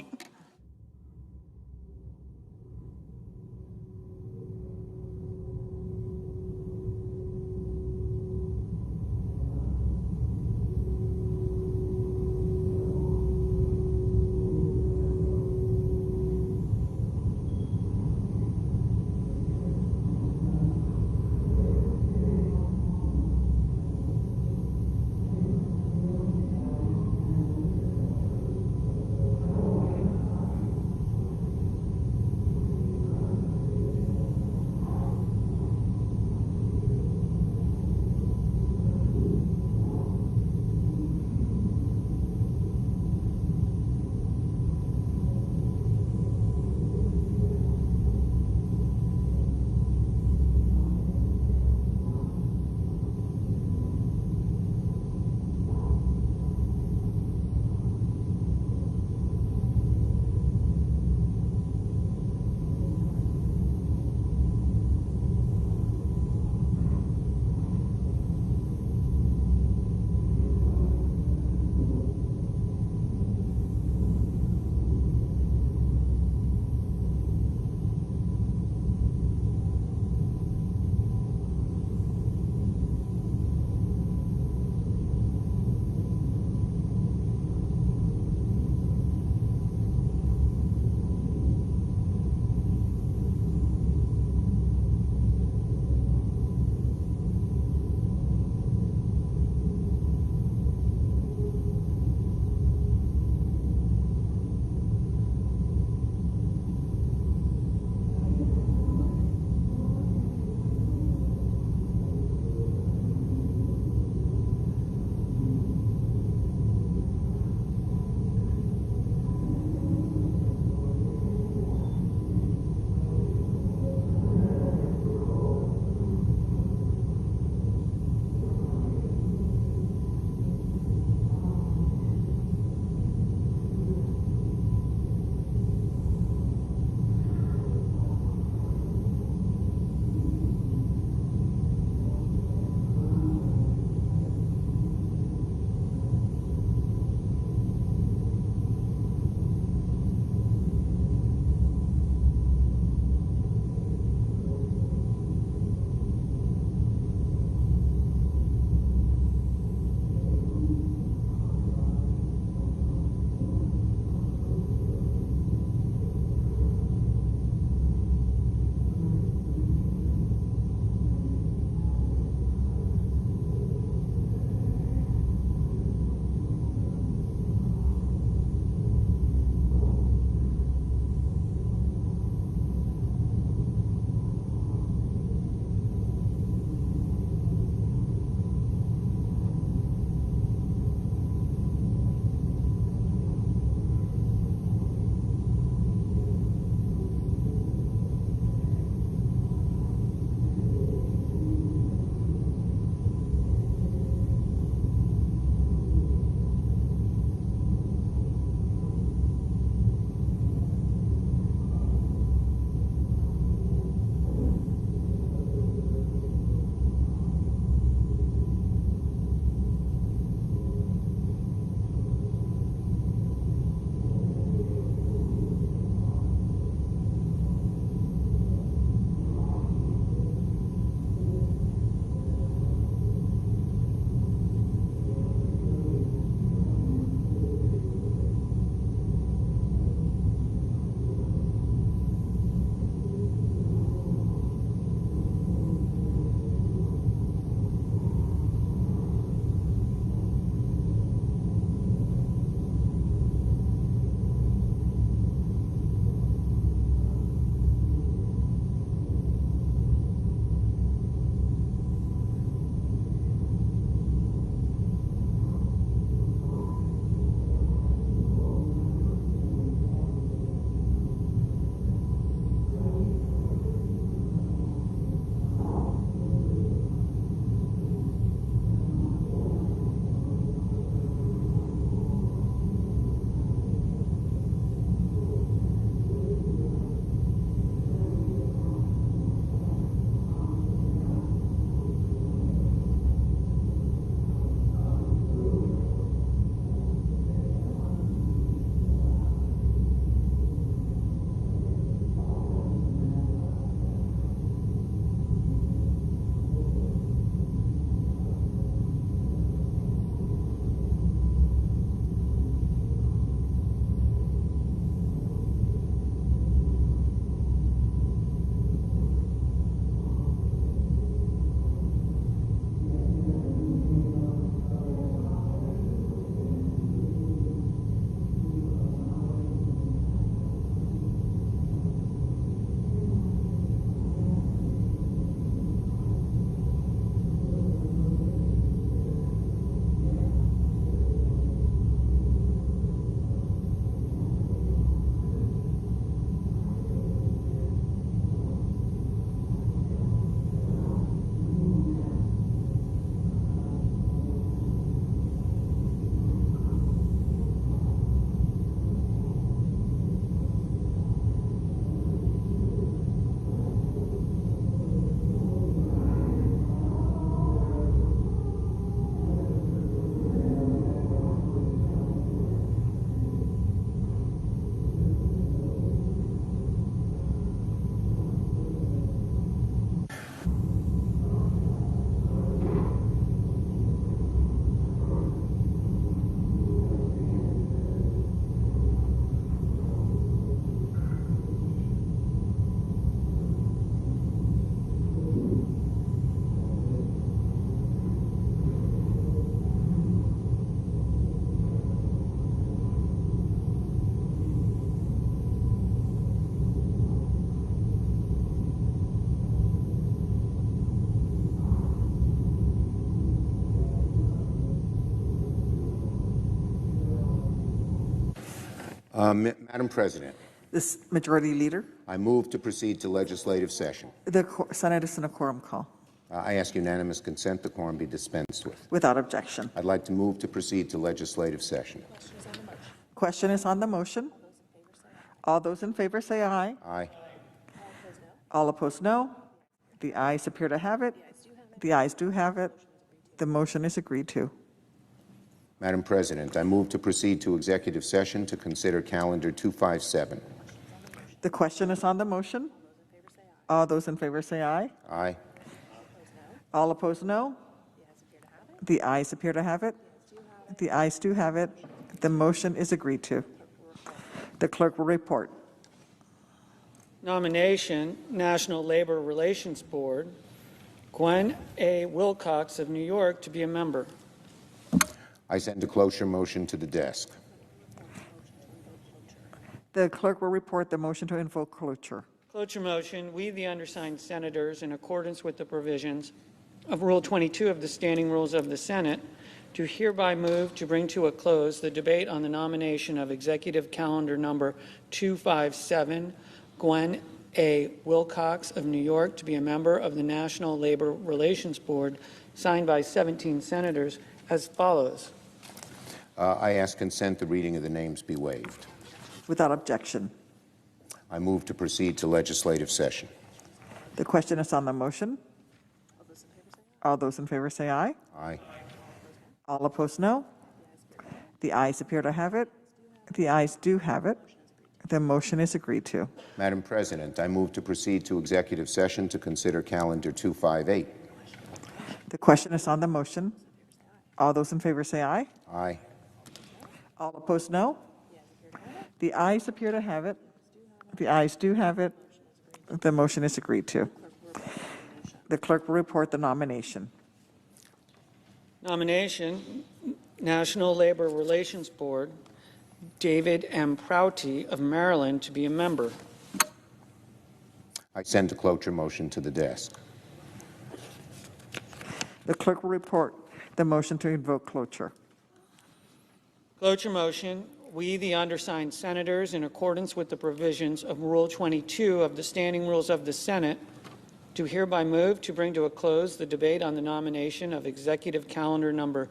Madam President, This Majority Leader, I move to proceed to legislative session. the Senate is in a quorum call. I ask unanimous consent the quorum be dispensed with. Without objection. I'd like to move to proceed to legislative session. Question is on the motion. All those in favor say aye. Aye. All opposed, no. The ayes appear to have it. The ayes do have it. The motion is agreed to. Madam President, I move to proceed to executive session to consider calendar 257. The question is on the motion. All those in favor say aye. Aye. All opposed, no. The ayes appear to have it. The ayes do have it. The motion is agreed to. The clerk will report. Nomination, National Labor Relations Board, Gwen A. Wilcox of New York to be a member. I send a cloture motion to the desk. The clerk will report the motion to invoke cloture. Cloture motion, we, the undersigned senators, in accordance with the provisions of Rule 22 of the Standing Rules of the Senate, do hereby move to bring to a close the debate on the nomination of Executive Calendar Number 257, Gwen A. Wilcox of New York to be a member of the National Labor Relations Board, signed by 17 senators, as follows. I ask consent the reading of the names be waived. Without objection. I move to proceed to legislative session. The question is on the motion. All those in favor say aye. Aye. All opposed, no. The ayes appear to have it. The ayes do have it. The motion is agreed to. Madam President, I move to proceed to executive session to consider calendar 258. The question is on the motion. All those in favor say aye. Aye. All opposed, no. The ayes appear to have it. The ayes do have it. The motion is agreed to. The clerk will report the nomination. Nomination, National Labor Relations Board, David M. Prouty of Maryland to be a member. I send a cloture motion to the desk. The clerk will report the motion to invoke cloture. Cloture motion, we, the undersigned senators, in accordance with the provisions of Rule 22 of the Standing Rules of the Senate, do hereby move to bring to a close the debate on the nomination of Executive Calendar Number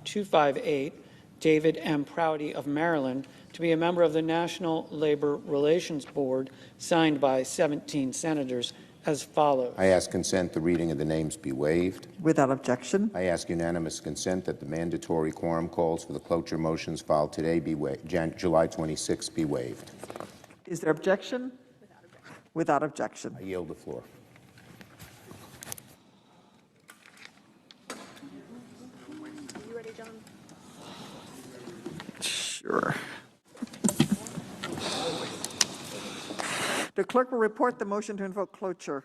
258, David M. Prouty of Maryland, to be a member of the National Labor Relations Board, signed by 17 senators, as follows. I ask consent the reading of the names be waived. Without objection. I ask unanimous consent that the mandatory quorum calls for the cloture motions filed today be July 26 be waived. Is there objection? Without objection. I yield the floor. Sure. The clerk will report the motion to invoke cloture.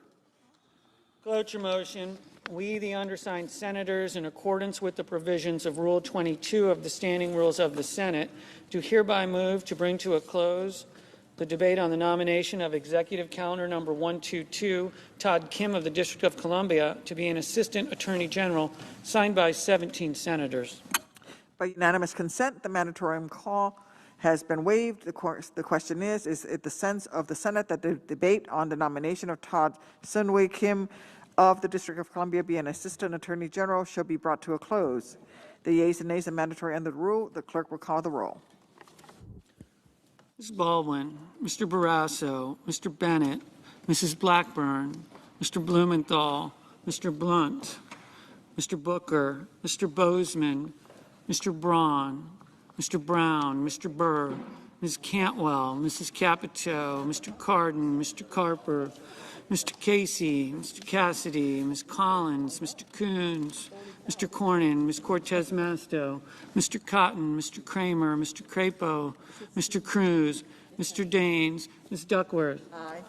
Cloture motion, we, the undersigned senators, in accordance with the provisions of Rule 22 of the Standing Rules of the Senate, do hereby move to bring to a close the debate on the nomination of Executive Calendar Number 122, Todd Kim of the District of Columbia, to be an Assistant Attorney General, signed by 17 senators. By unanimous consent, the mandatorium call has been waived. The question is it the sense of the Senate that the debate on the nomination of Todd Sunway Kim of the District of Columbia be an Assistant Attorney General shall be brought to a close. The yeas and nays are mandatory under the rule. The clerk will call the roll. Ms. Baldwin, Mr. Barrasso, Mr. Bennett, Mrs. Blackburn, Mr. Blumenthal, Mr. Blunt, Mr. Booker, Mr. Bozeman, Mr. Braun, Mr. Brown, Mr. Burr, Ms. Cantwell, Mrs. Capito, Mr. Cardin, Mr. Carper, Mr. Casey, Mr. Cassidy, Ms. Collins, Mr. Coons, Mr. Cornyn, Ms. Cortez Masto, Mr. Cotton, Mr. Kramer, Mr. Crapo, Mr. Cruz, Mr. Daines, Ms. Duckworth. Aye.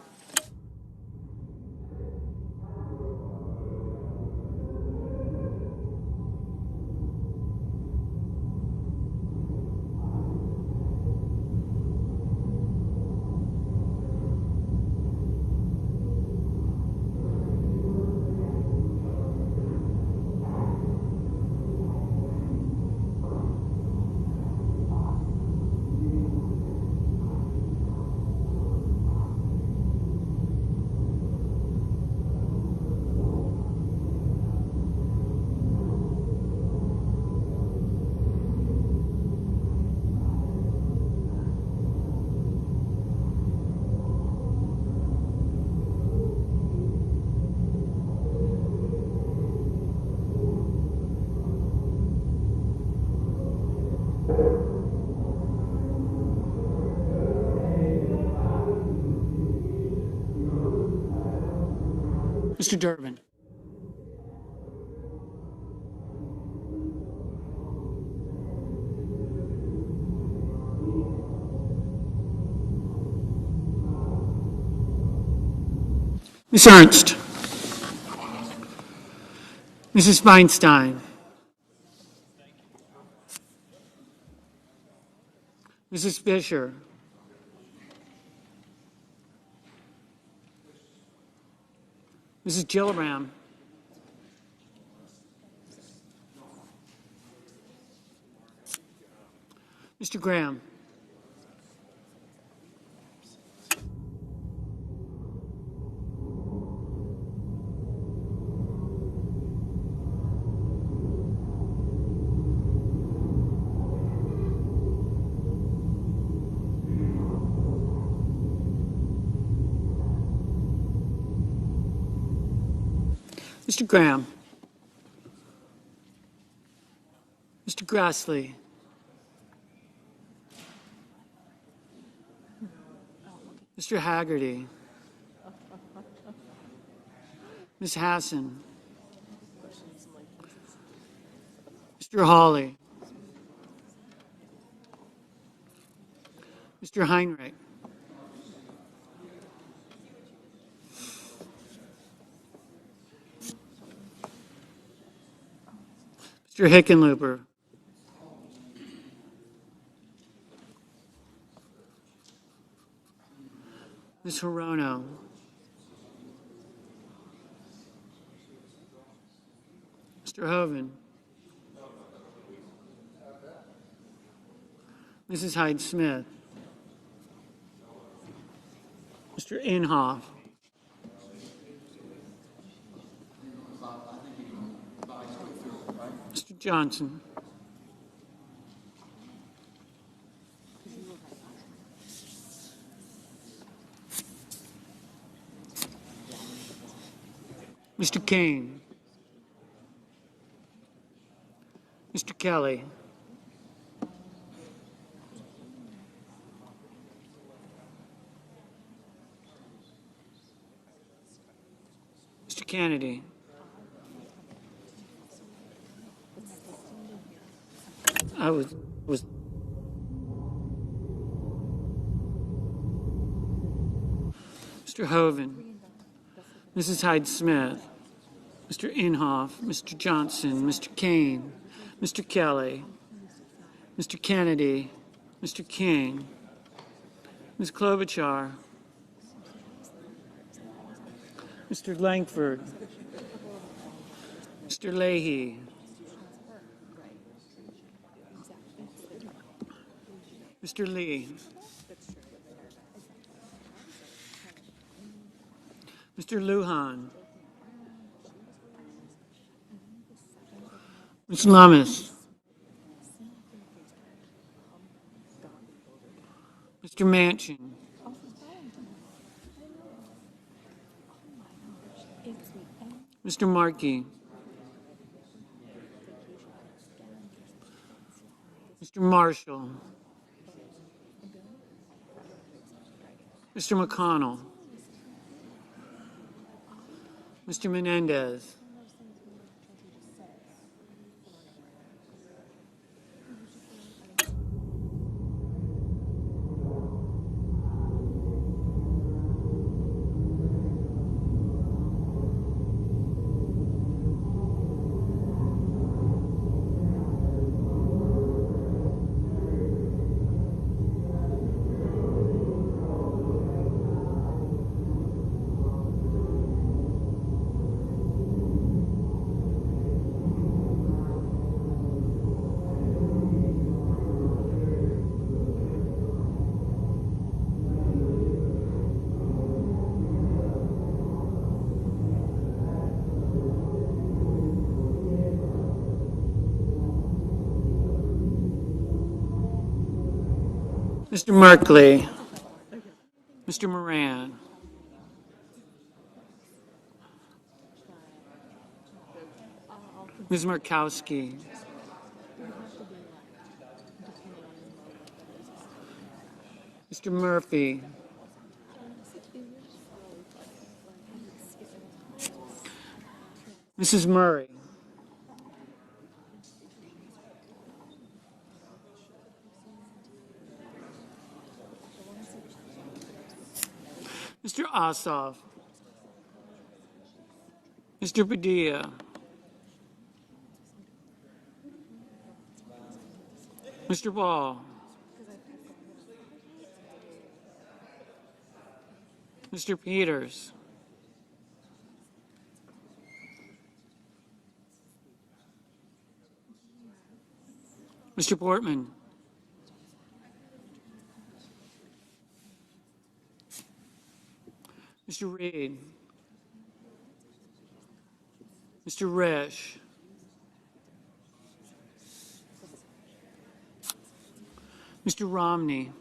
Mr. Durbin. Ms. Ernst. Mrs. Feinstein. Mrs. Fisher. Mrs. Gillibrand. Mr. Graham. Mr. Graham. Mr. Grassley. Mr. Haggerty. Ms. Hassan. Mr. Hawley. Mr. Heinrich. Mr. Hickenlooper. Ms. Hirono. Mr. Hoven. Mrs. Hyde-Smith. Mr. Inhofe. Mr. Johnson. Mr. Kane. Mr. Kelly. Mr. Kennedy. I was Mr. Hoven, Mrs. Hyde-Smith, Mr. Inhofe, Mr. Johnson, Mr. Kane, Mr. Kelly, Mr. Kennedy, Mr. King, Ms. Klobuchar, Mr. Langford, Mr. Leahy, Mr. Lee, Mr. Lujan, Ms. Lummis, Mr. Manchin, Mr. Markey, Mr. Marshall, Mr. McConnell, Mr. Menendez, Mr. Merkley, Mr. Moran, Ms. Murkowski, Mr. Murphy, Mrs. Murray. Mr. Ossoff. Mr. Padilla. Mr. Ball. Mr. Peters. Mr. Portman. Mr. Reed. Mr. Resch. Mr. Romney.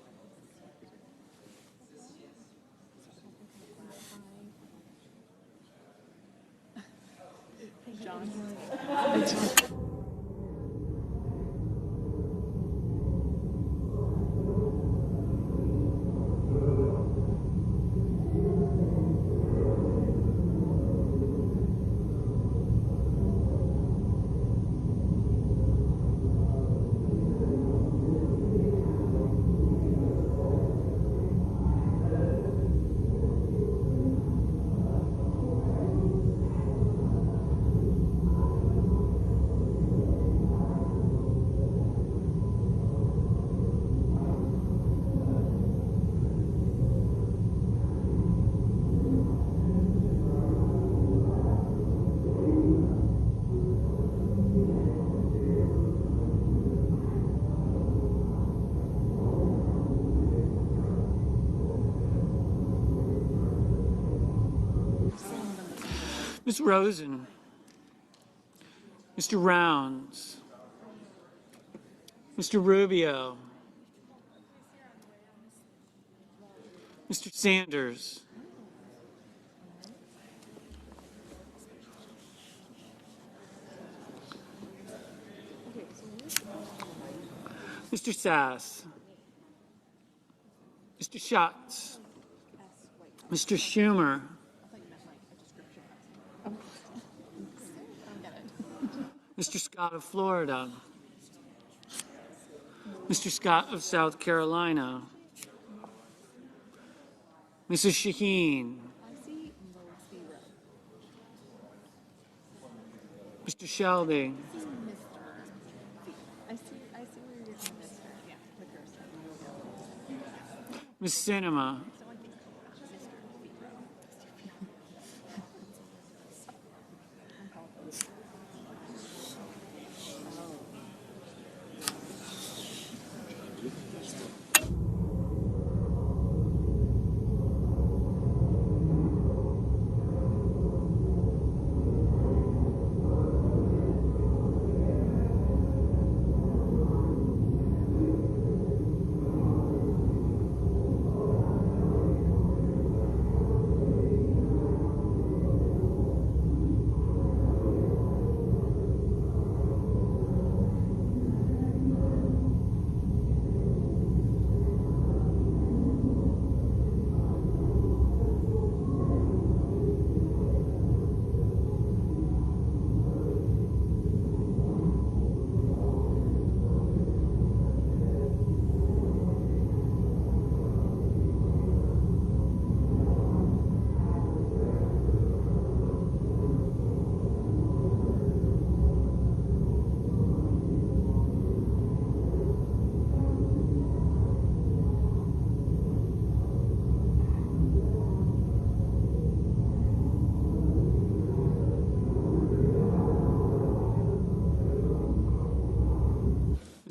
Ms. Rosen. Mr. Rounds. Mr. Rubio. Mr. Sanders. Mr. Sass. Mr. Schatz. Mr. Schumer. Mr. Scott of Florida. Mr. Scott of South Carolina. Mrs. Shaheen. Mr. Shelby. Ms. Sinema.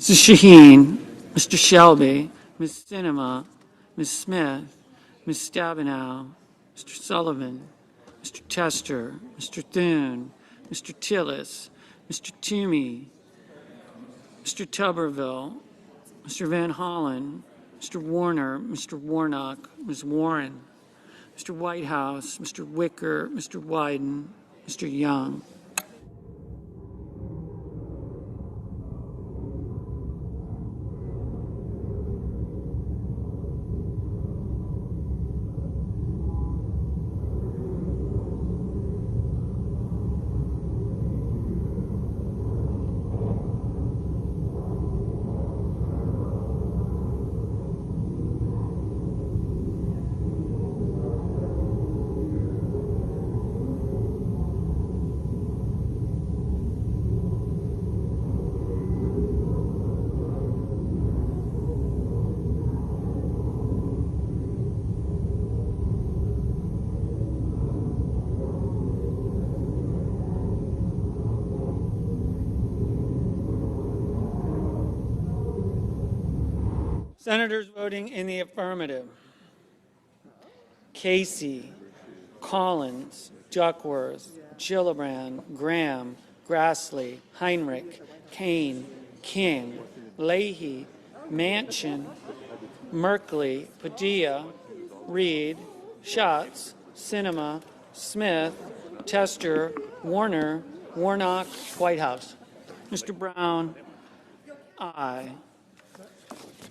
Mrs. Shaheen, Mr. Shelby, Ms. Sinema, Ms. Smith, Ms. Stabenow, Mr. Sullivan, Mr. Tester, Mr. Thune, Mr. Tillis, Mr. Toomey, Mr. Tuberville, Mr. Van Hollen, Mr. Warner, Mr. Warnock, Ms. Warren, Mr. Whitehouse, Mr. Wicker, Mr. Wyden, Mr. Young. Senators voting in the affirmative: Casey, Collins, Duckworth, Gillibrand, Graham, Grassley, Heinrich, Kane, King, Leahy, Manchin, Merkley, Padilla, Reed, Schatz, Sinema, Smith, Tester, Warner, Warnock, Whitehouse. Mr. Brown, aye.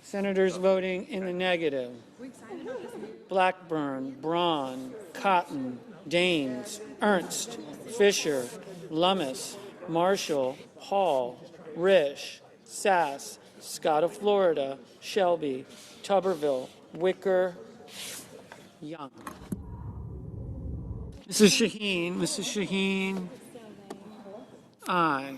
Senators voting in the negative: Blackburn, Braun, Cotton, Daines, Ernst, Fisher, Lummis, Marshall, Hall, Risch, Sass, Scott of Florida, Shelby, Tuberville, Wicker, Young. Mrs. Shaheen, aye.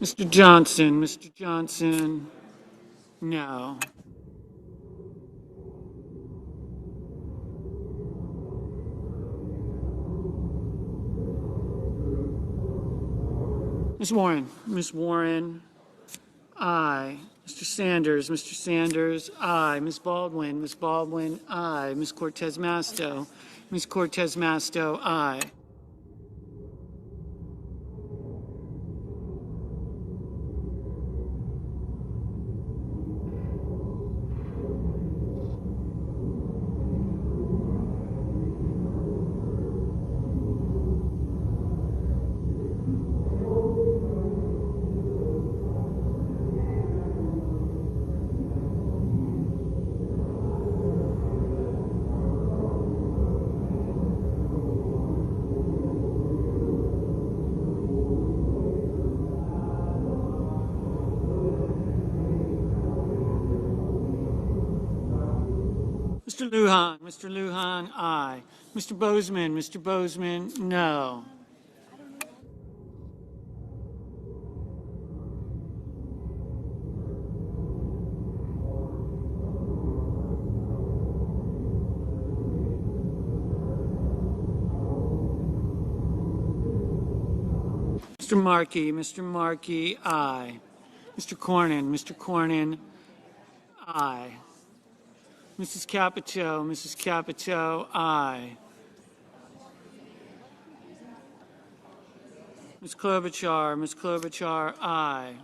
Mr. Johnson, no. Ms. Warren, aye. Mr. Sanders, aye. Ms. Baldwin, aye. Ms. Cortez Masto, aye. Mr. Lujan, aye. Mr. Bozeman, no. Mr. Markey, aye. Mr. Cornyn, aye. Mrs. Capito, aye. Ms. Klobuchar, aye.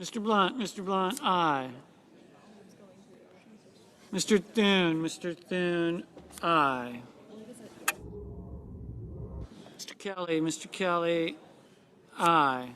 Mr. Blunt, aye. Mr. Thune, aye. Mr. Kelly, aye.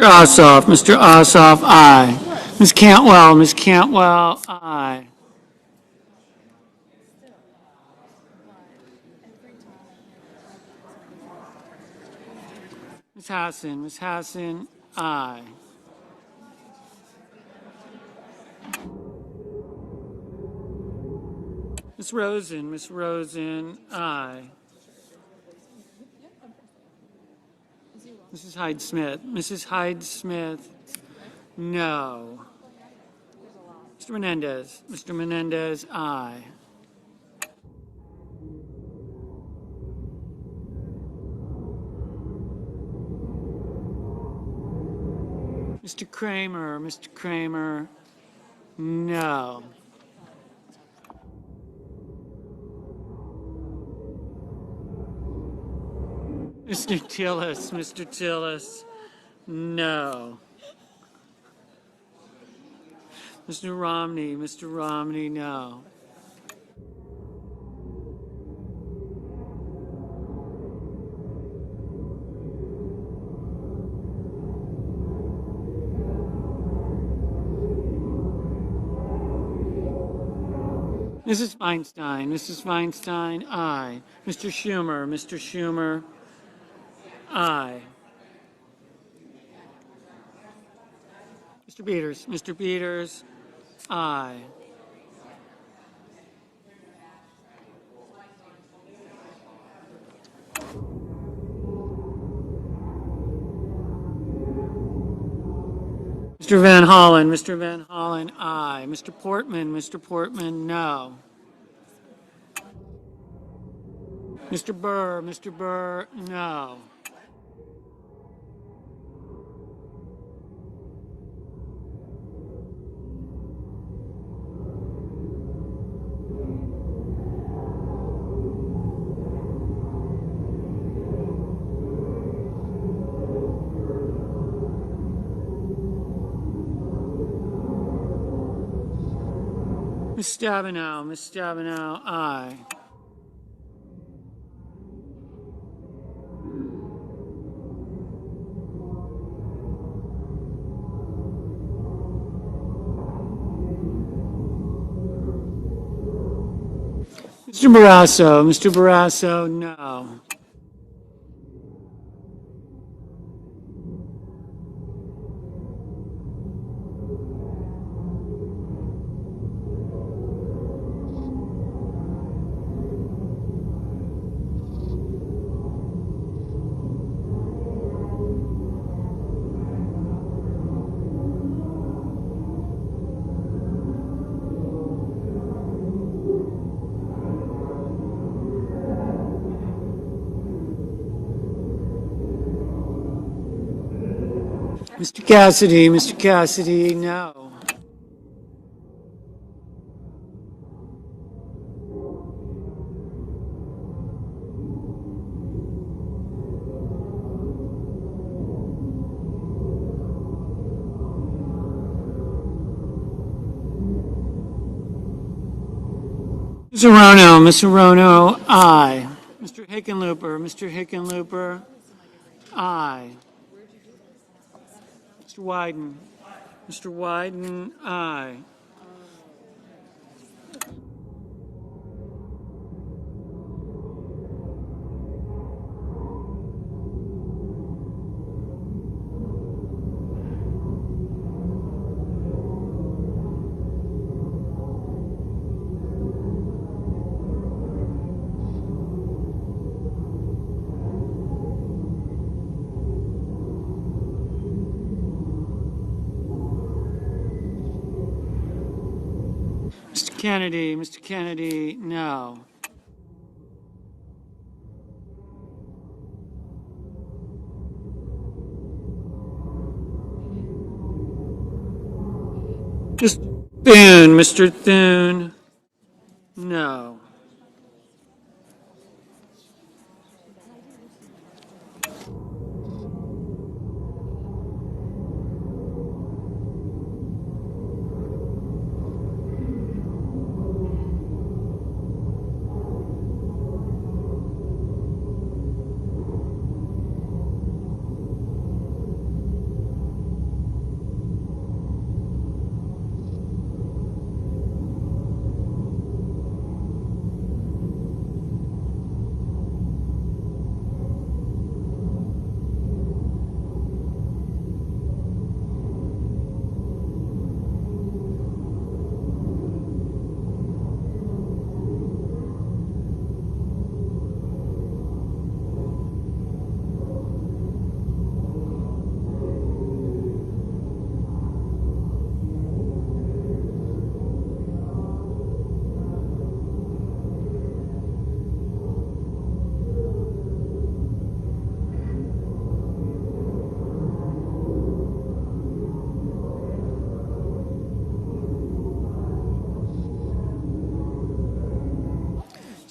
Mr. Ossoff, aye. Ms. Cantwell, aye. Ms. Hassan, aye. Ms. Rosen, aye. Mrs. Mrs. Hyde-Smith. Mrs. Hyde-Smith, no. Mr. Menendez. Mr. Menendez, aye. Mr. Kramer. Mr. Kramer, no. Mr. Tillis. Mr. Tillis, no. Mr. Romney. Mr. Romney, no. Mrs. Feinstein. Mrs. Feinstein, aye. Mr. Schumer. Mr. Schumer, aye. Mr. Peters. Mr. Peters, aye. Mr. Van Hollen. Mr. Van Hollen, aye. Mr. Portman. Mr. Portman, no. Mr. Burr. Mr. Burr, no. Ms. Stabenow. Ms. Stabenow, aye. Mr. Barrasso. Mr. Barrasso, no. Mr. Cassidy. Mr. Cassidy, no. Mr. Rono. Mr. Rono, aye. Mr. Hickenlooper. Mr. Hickenlooper, aye. Mr. Wyden. Mr. Wyden, aye. Mr. Kennedy. Mr. Kennedy, no. Mr. Thune. Mr. Thune, no.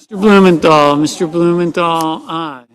Mr. Blumenthal, aye.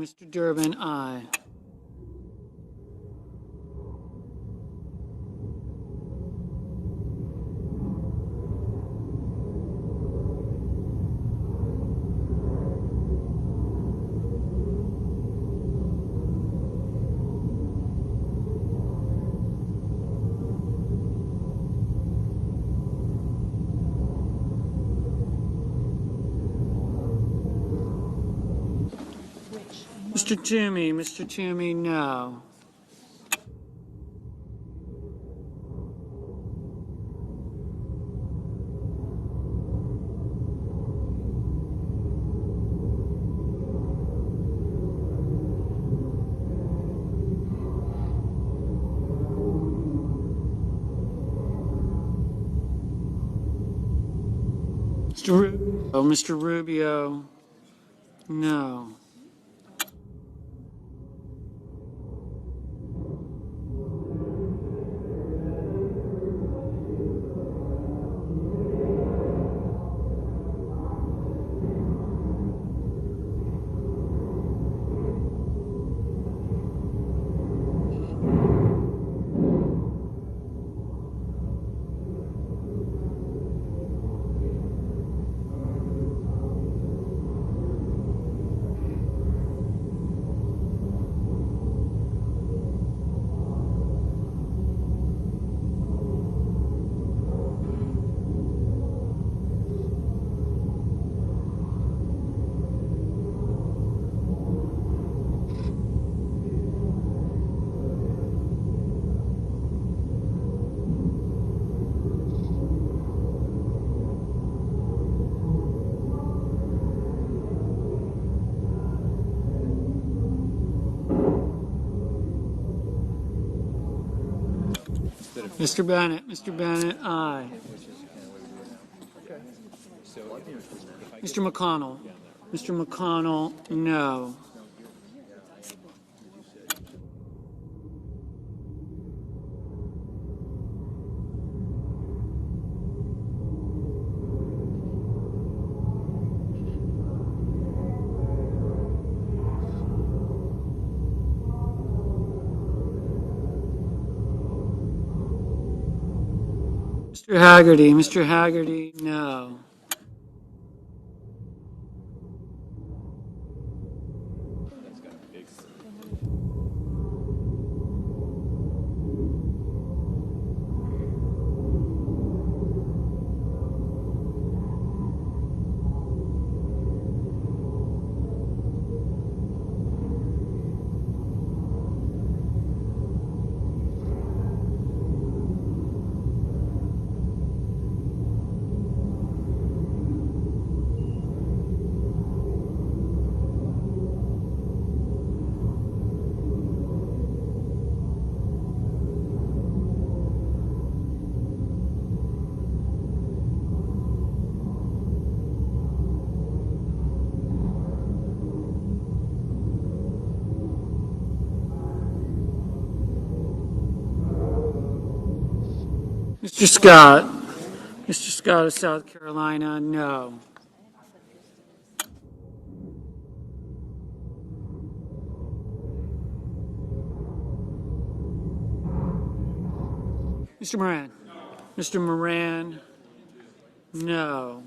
Mr. Durbin, aye. Mr. Toomey, no. Mr. Rubio, no. Mr. Bennett, aye. Mr. McConnell, no. Mr. Haggerty, no. Mr. Scott. Mr. Scott of South Carolina, no. Mr. Moran. Mr. Moran, no.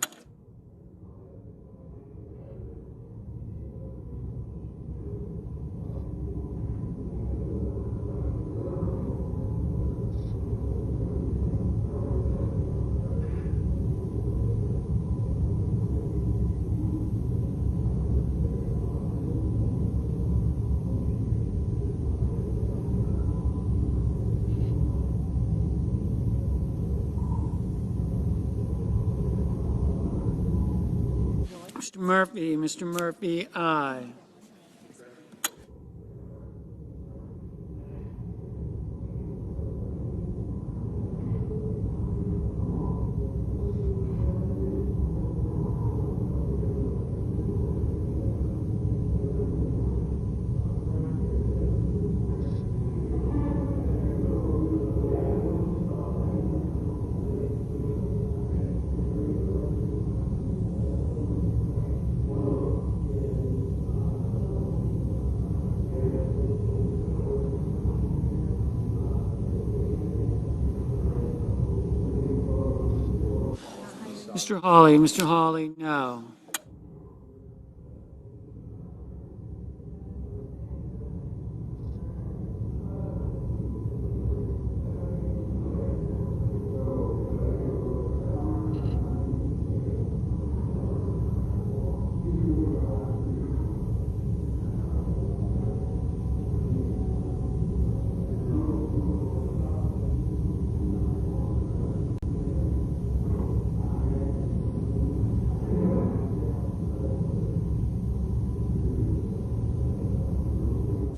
Mr. Murphy, aye. Mr. Hawley, no.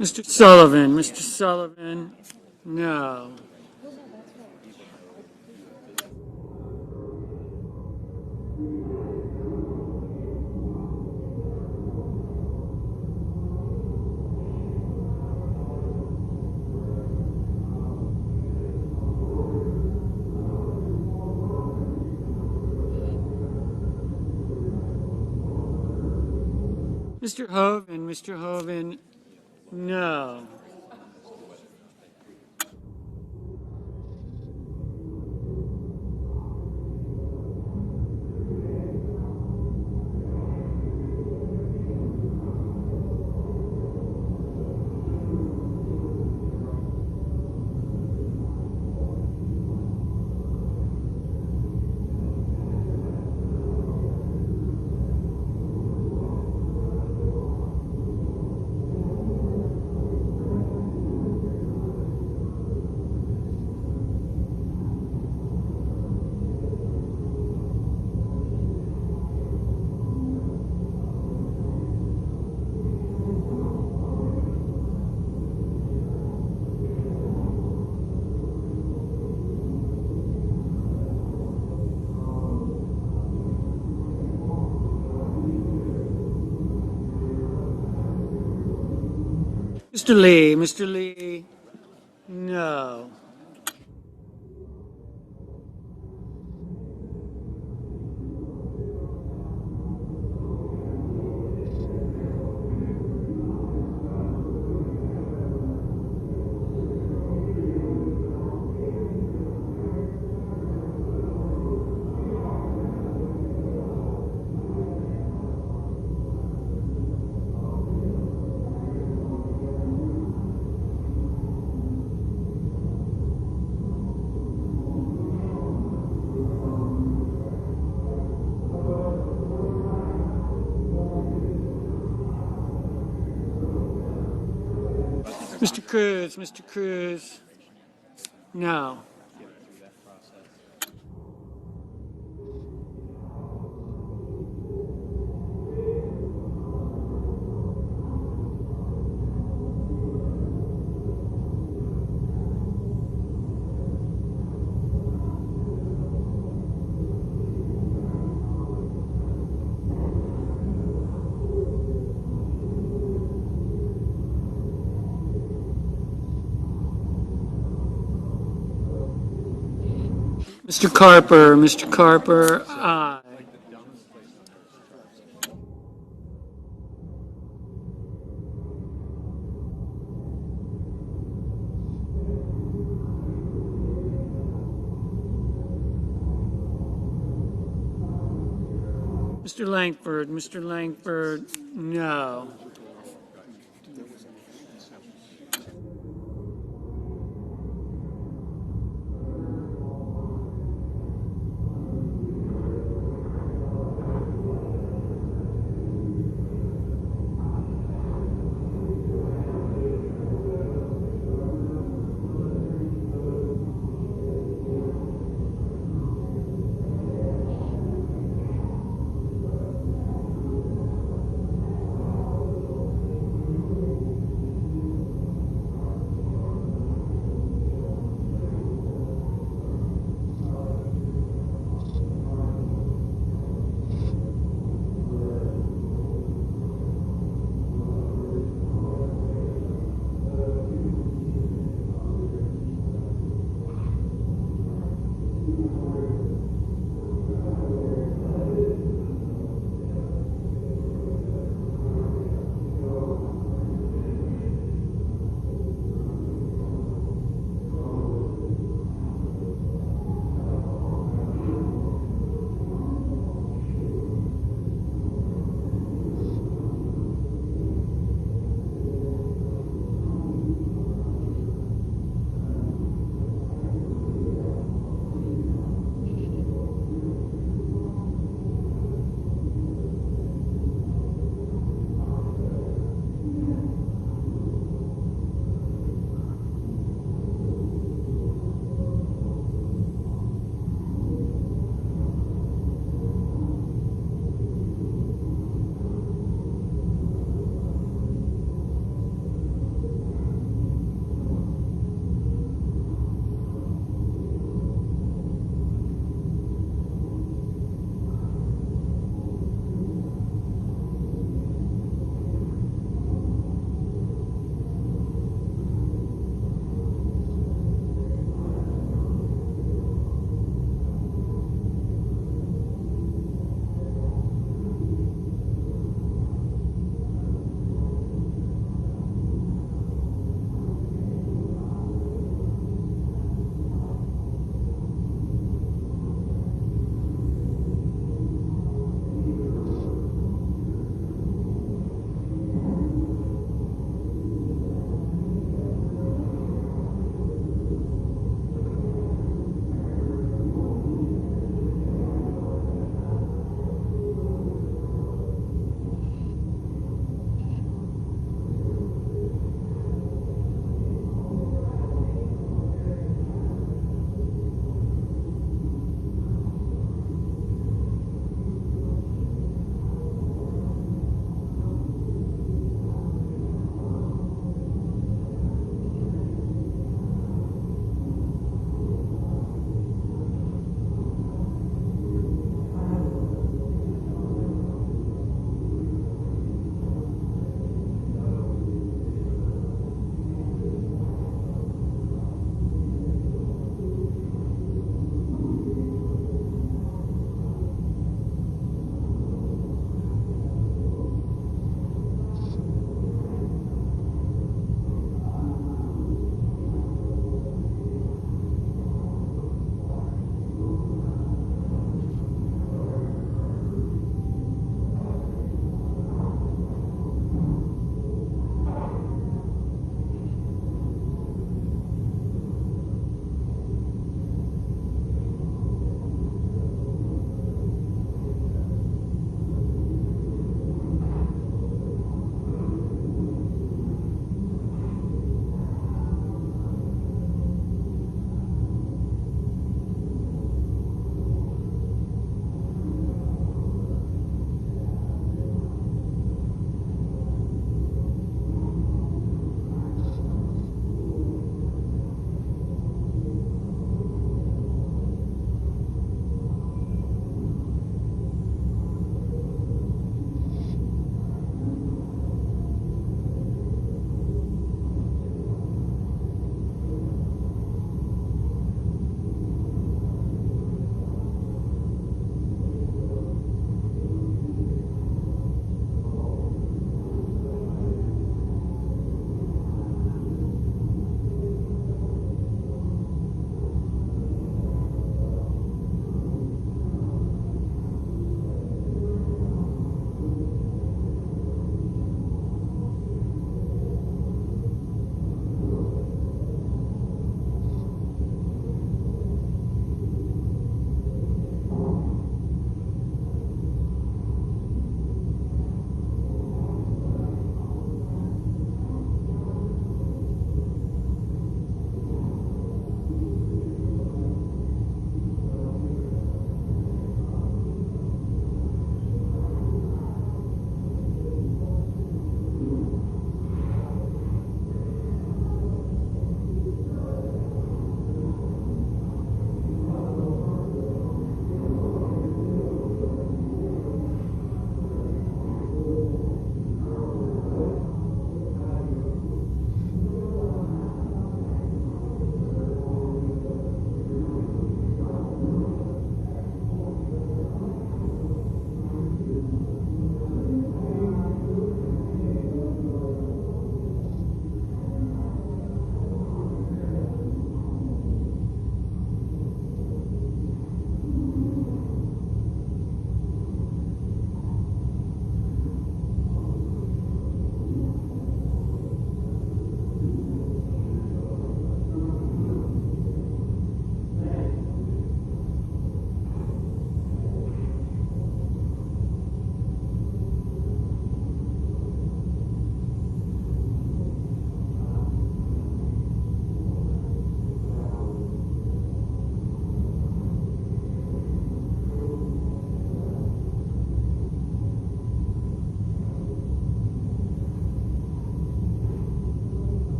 Mr. Sullivan, no. Mr. Hoven, no. Mr. Lee, no. Mr. Cruz, no. Mr. Carper, aye. Mr. Langford, no.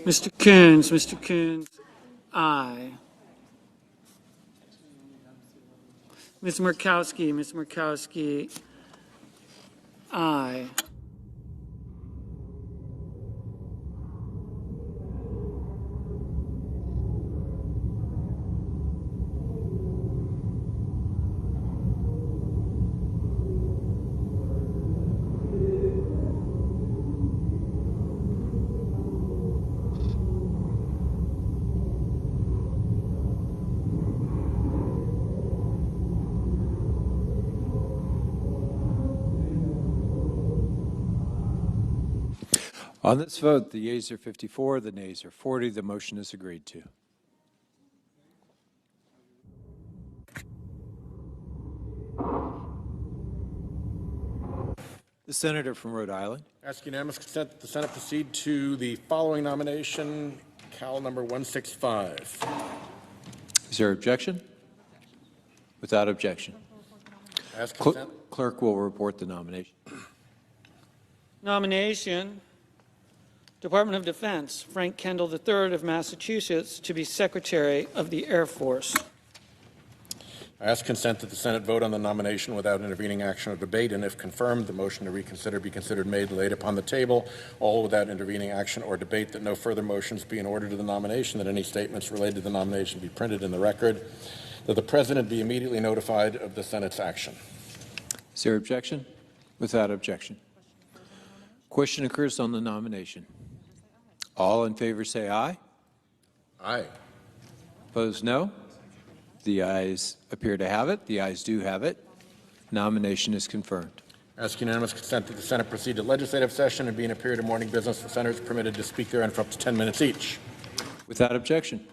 Mr. Coons, aye. Ms. Murkowski, aye. On this vote, the yeas are 54, the nays are 40. The motion is agreed to. The senator from Rhode Island. Ask unanimous consent that the Senate proceed to the following nomination, Cal number 165. Is there objection? Without objection. Ask consent. Clerk will report the nomination. Nomination, Department of Defense, Frank Kendall III of Massachusetts to be Secretary of the Air Force. I ask consent that the Senate vote on the nomination without intervening action or debate, and if confirmed, the motion to reconsider be considered made and laid upon the table, all without intervening action or debate, that no further motions be in order to the nomination, that any statements related to the nomination be printed in the record, that the President be immediately notified of the Senate's action. Is there objection? Without objection. Question occurs on the nomination. All in favor say aye. Aye. Opposed, no. The ayes appear to have it. The ayes do have it. Nomination is confirmed. Ask unanimous consent that the Senate proceed to legislative session and be in a period of morning business. The senators permitted to speak therein for up to 10 minutes each. Without objection.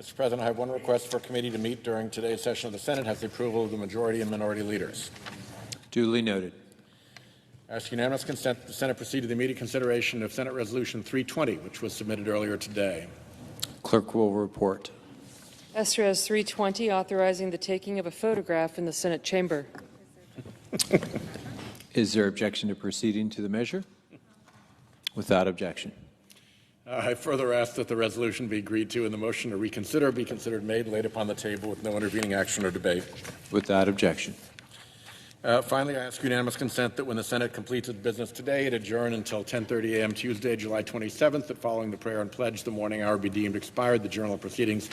Mr. President, I have one request for a committee to meet during today's session of the Senate. Has the approval of the majority and minority leaders. Duly noted. Ask unanimous consent that the Senate proceed to the immediate consideration of Senate Resolution 320, which was submitted earlier today. Clerk will report. SRES 320, authorizing the taking of a photograph in the Senate chamber. Is there objection to proceeding to the measure? Without objection. I further ask that the resolution be agreed to and the motion to reconsider be considered made and laid upon the table with no intervening action or debate. Without objection. Finally, I ask unanimous consent that when the Senate completes its business today, it adjourn until 10:30 a.m. Tuesday, July 27th, that following the prayer and pledge, the morning hour be deemed expired, the journal of proceedings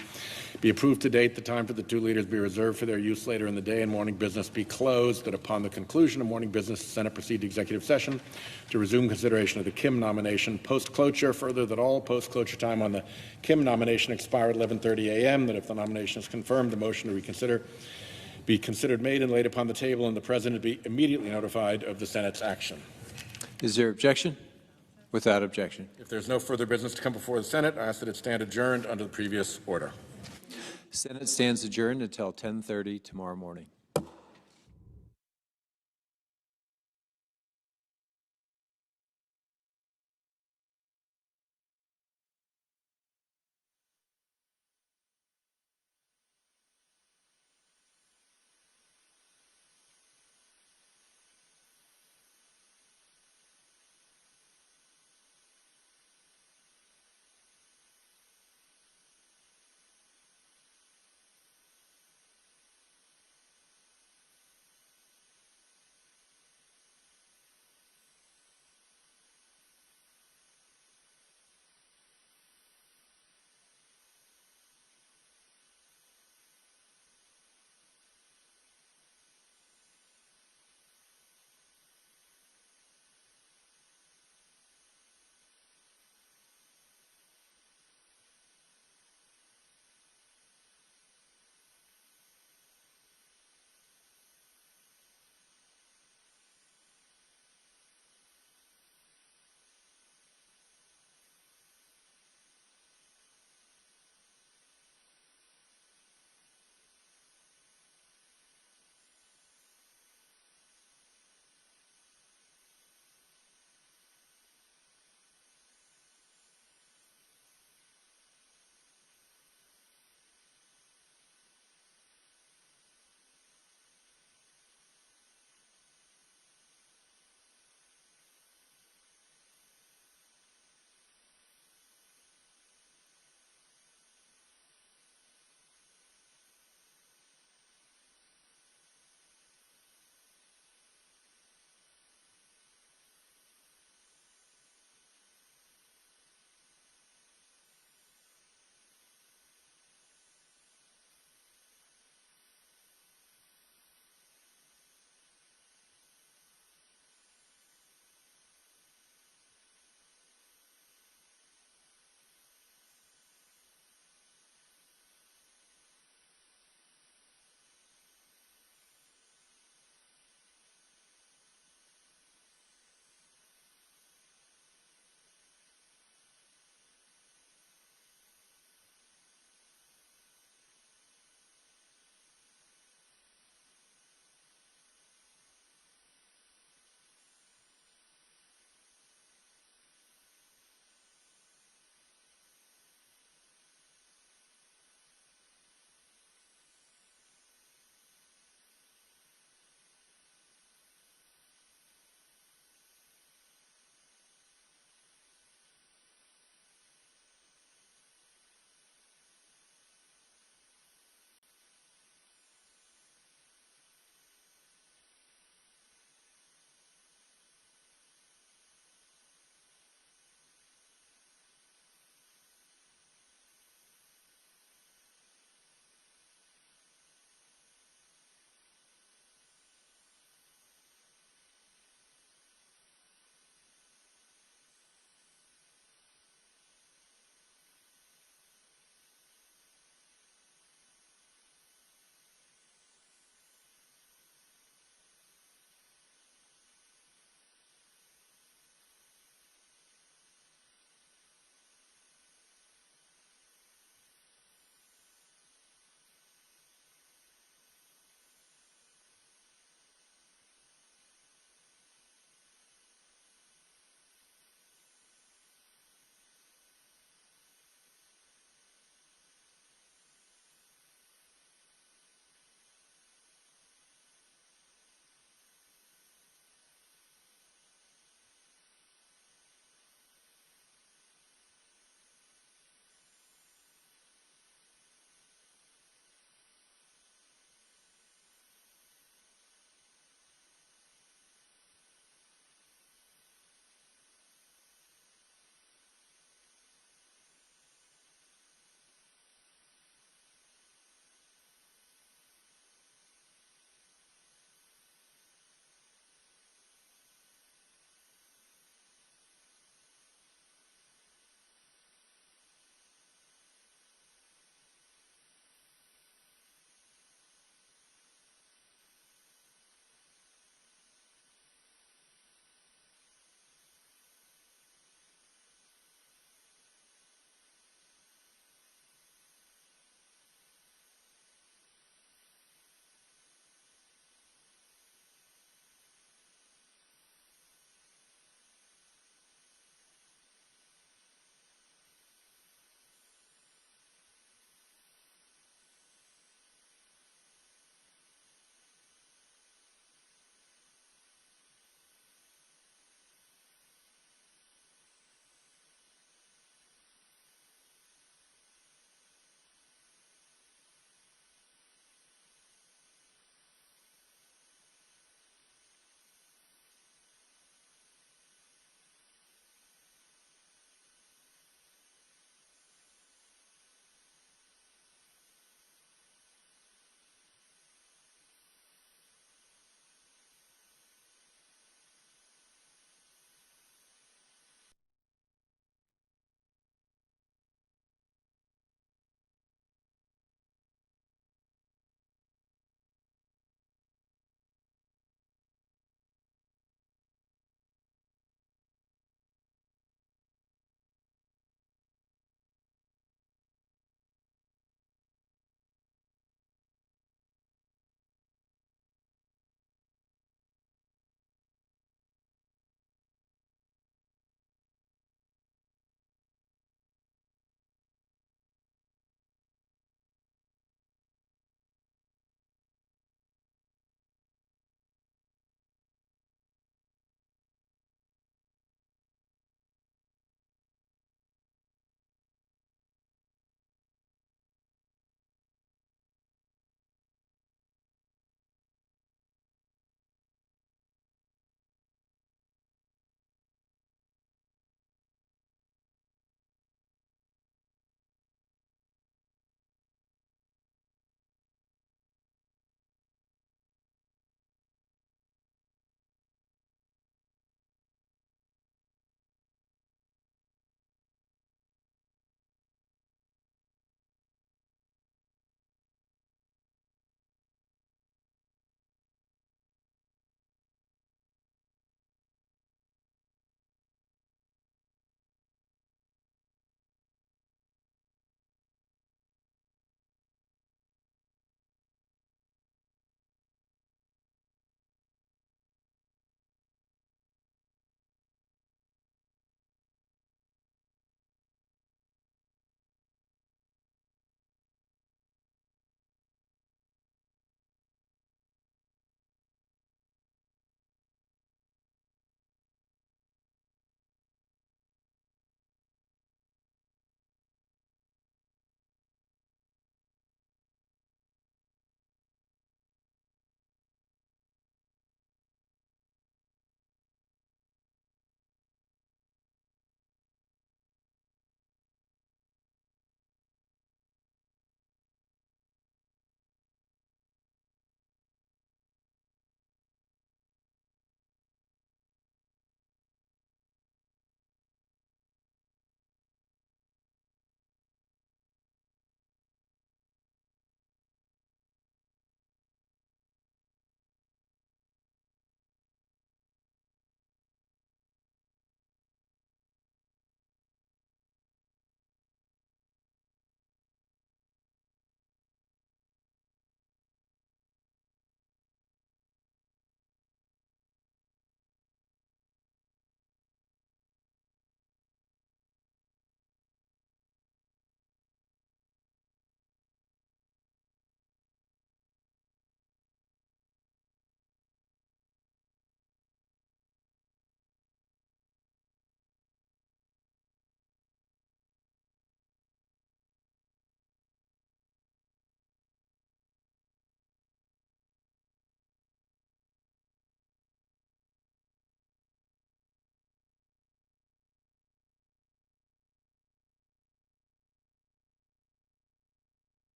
be approved to date, the time for the two leaders be reserved for their use later in the day, and morning business be closed, that upon the conclusion of morning business, the Senate proceed to executive session to resume consideration of the Kim nomination post-cloture. Further, that all post-cloture time on the Kim nomination expire at 11:30 a.m., that if the nomination is confirmed, the motion to reconsider be considered made and laid upon the table, and the President be immediately notified of the Senate's action. Is there objection? Without objection. If there's no further business to come before the Senate, I ask that it stand adjourned under the previous order. Senate stands adjourned until 10:30 tomorrow morning.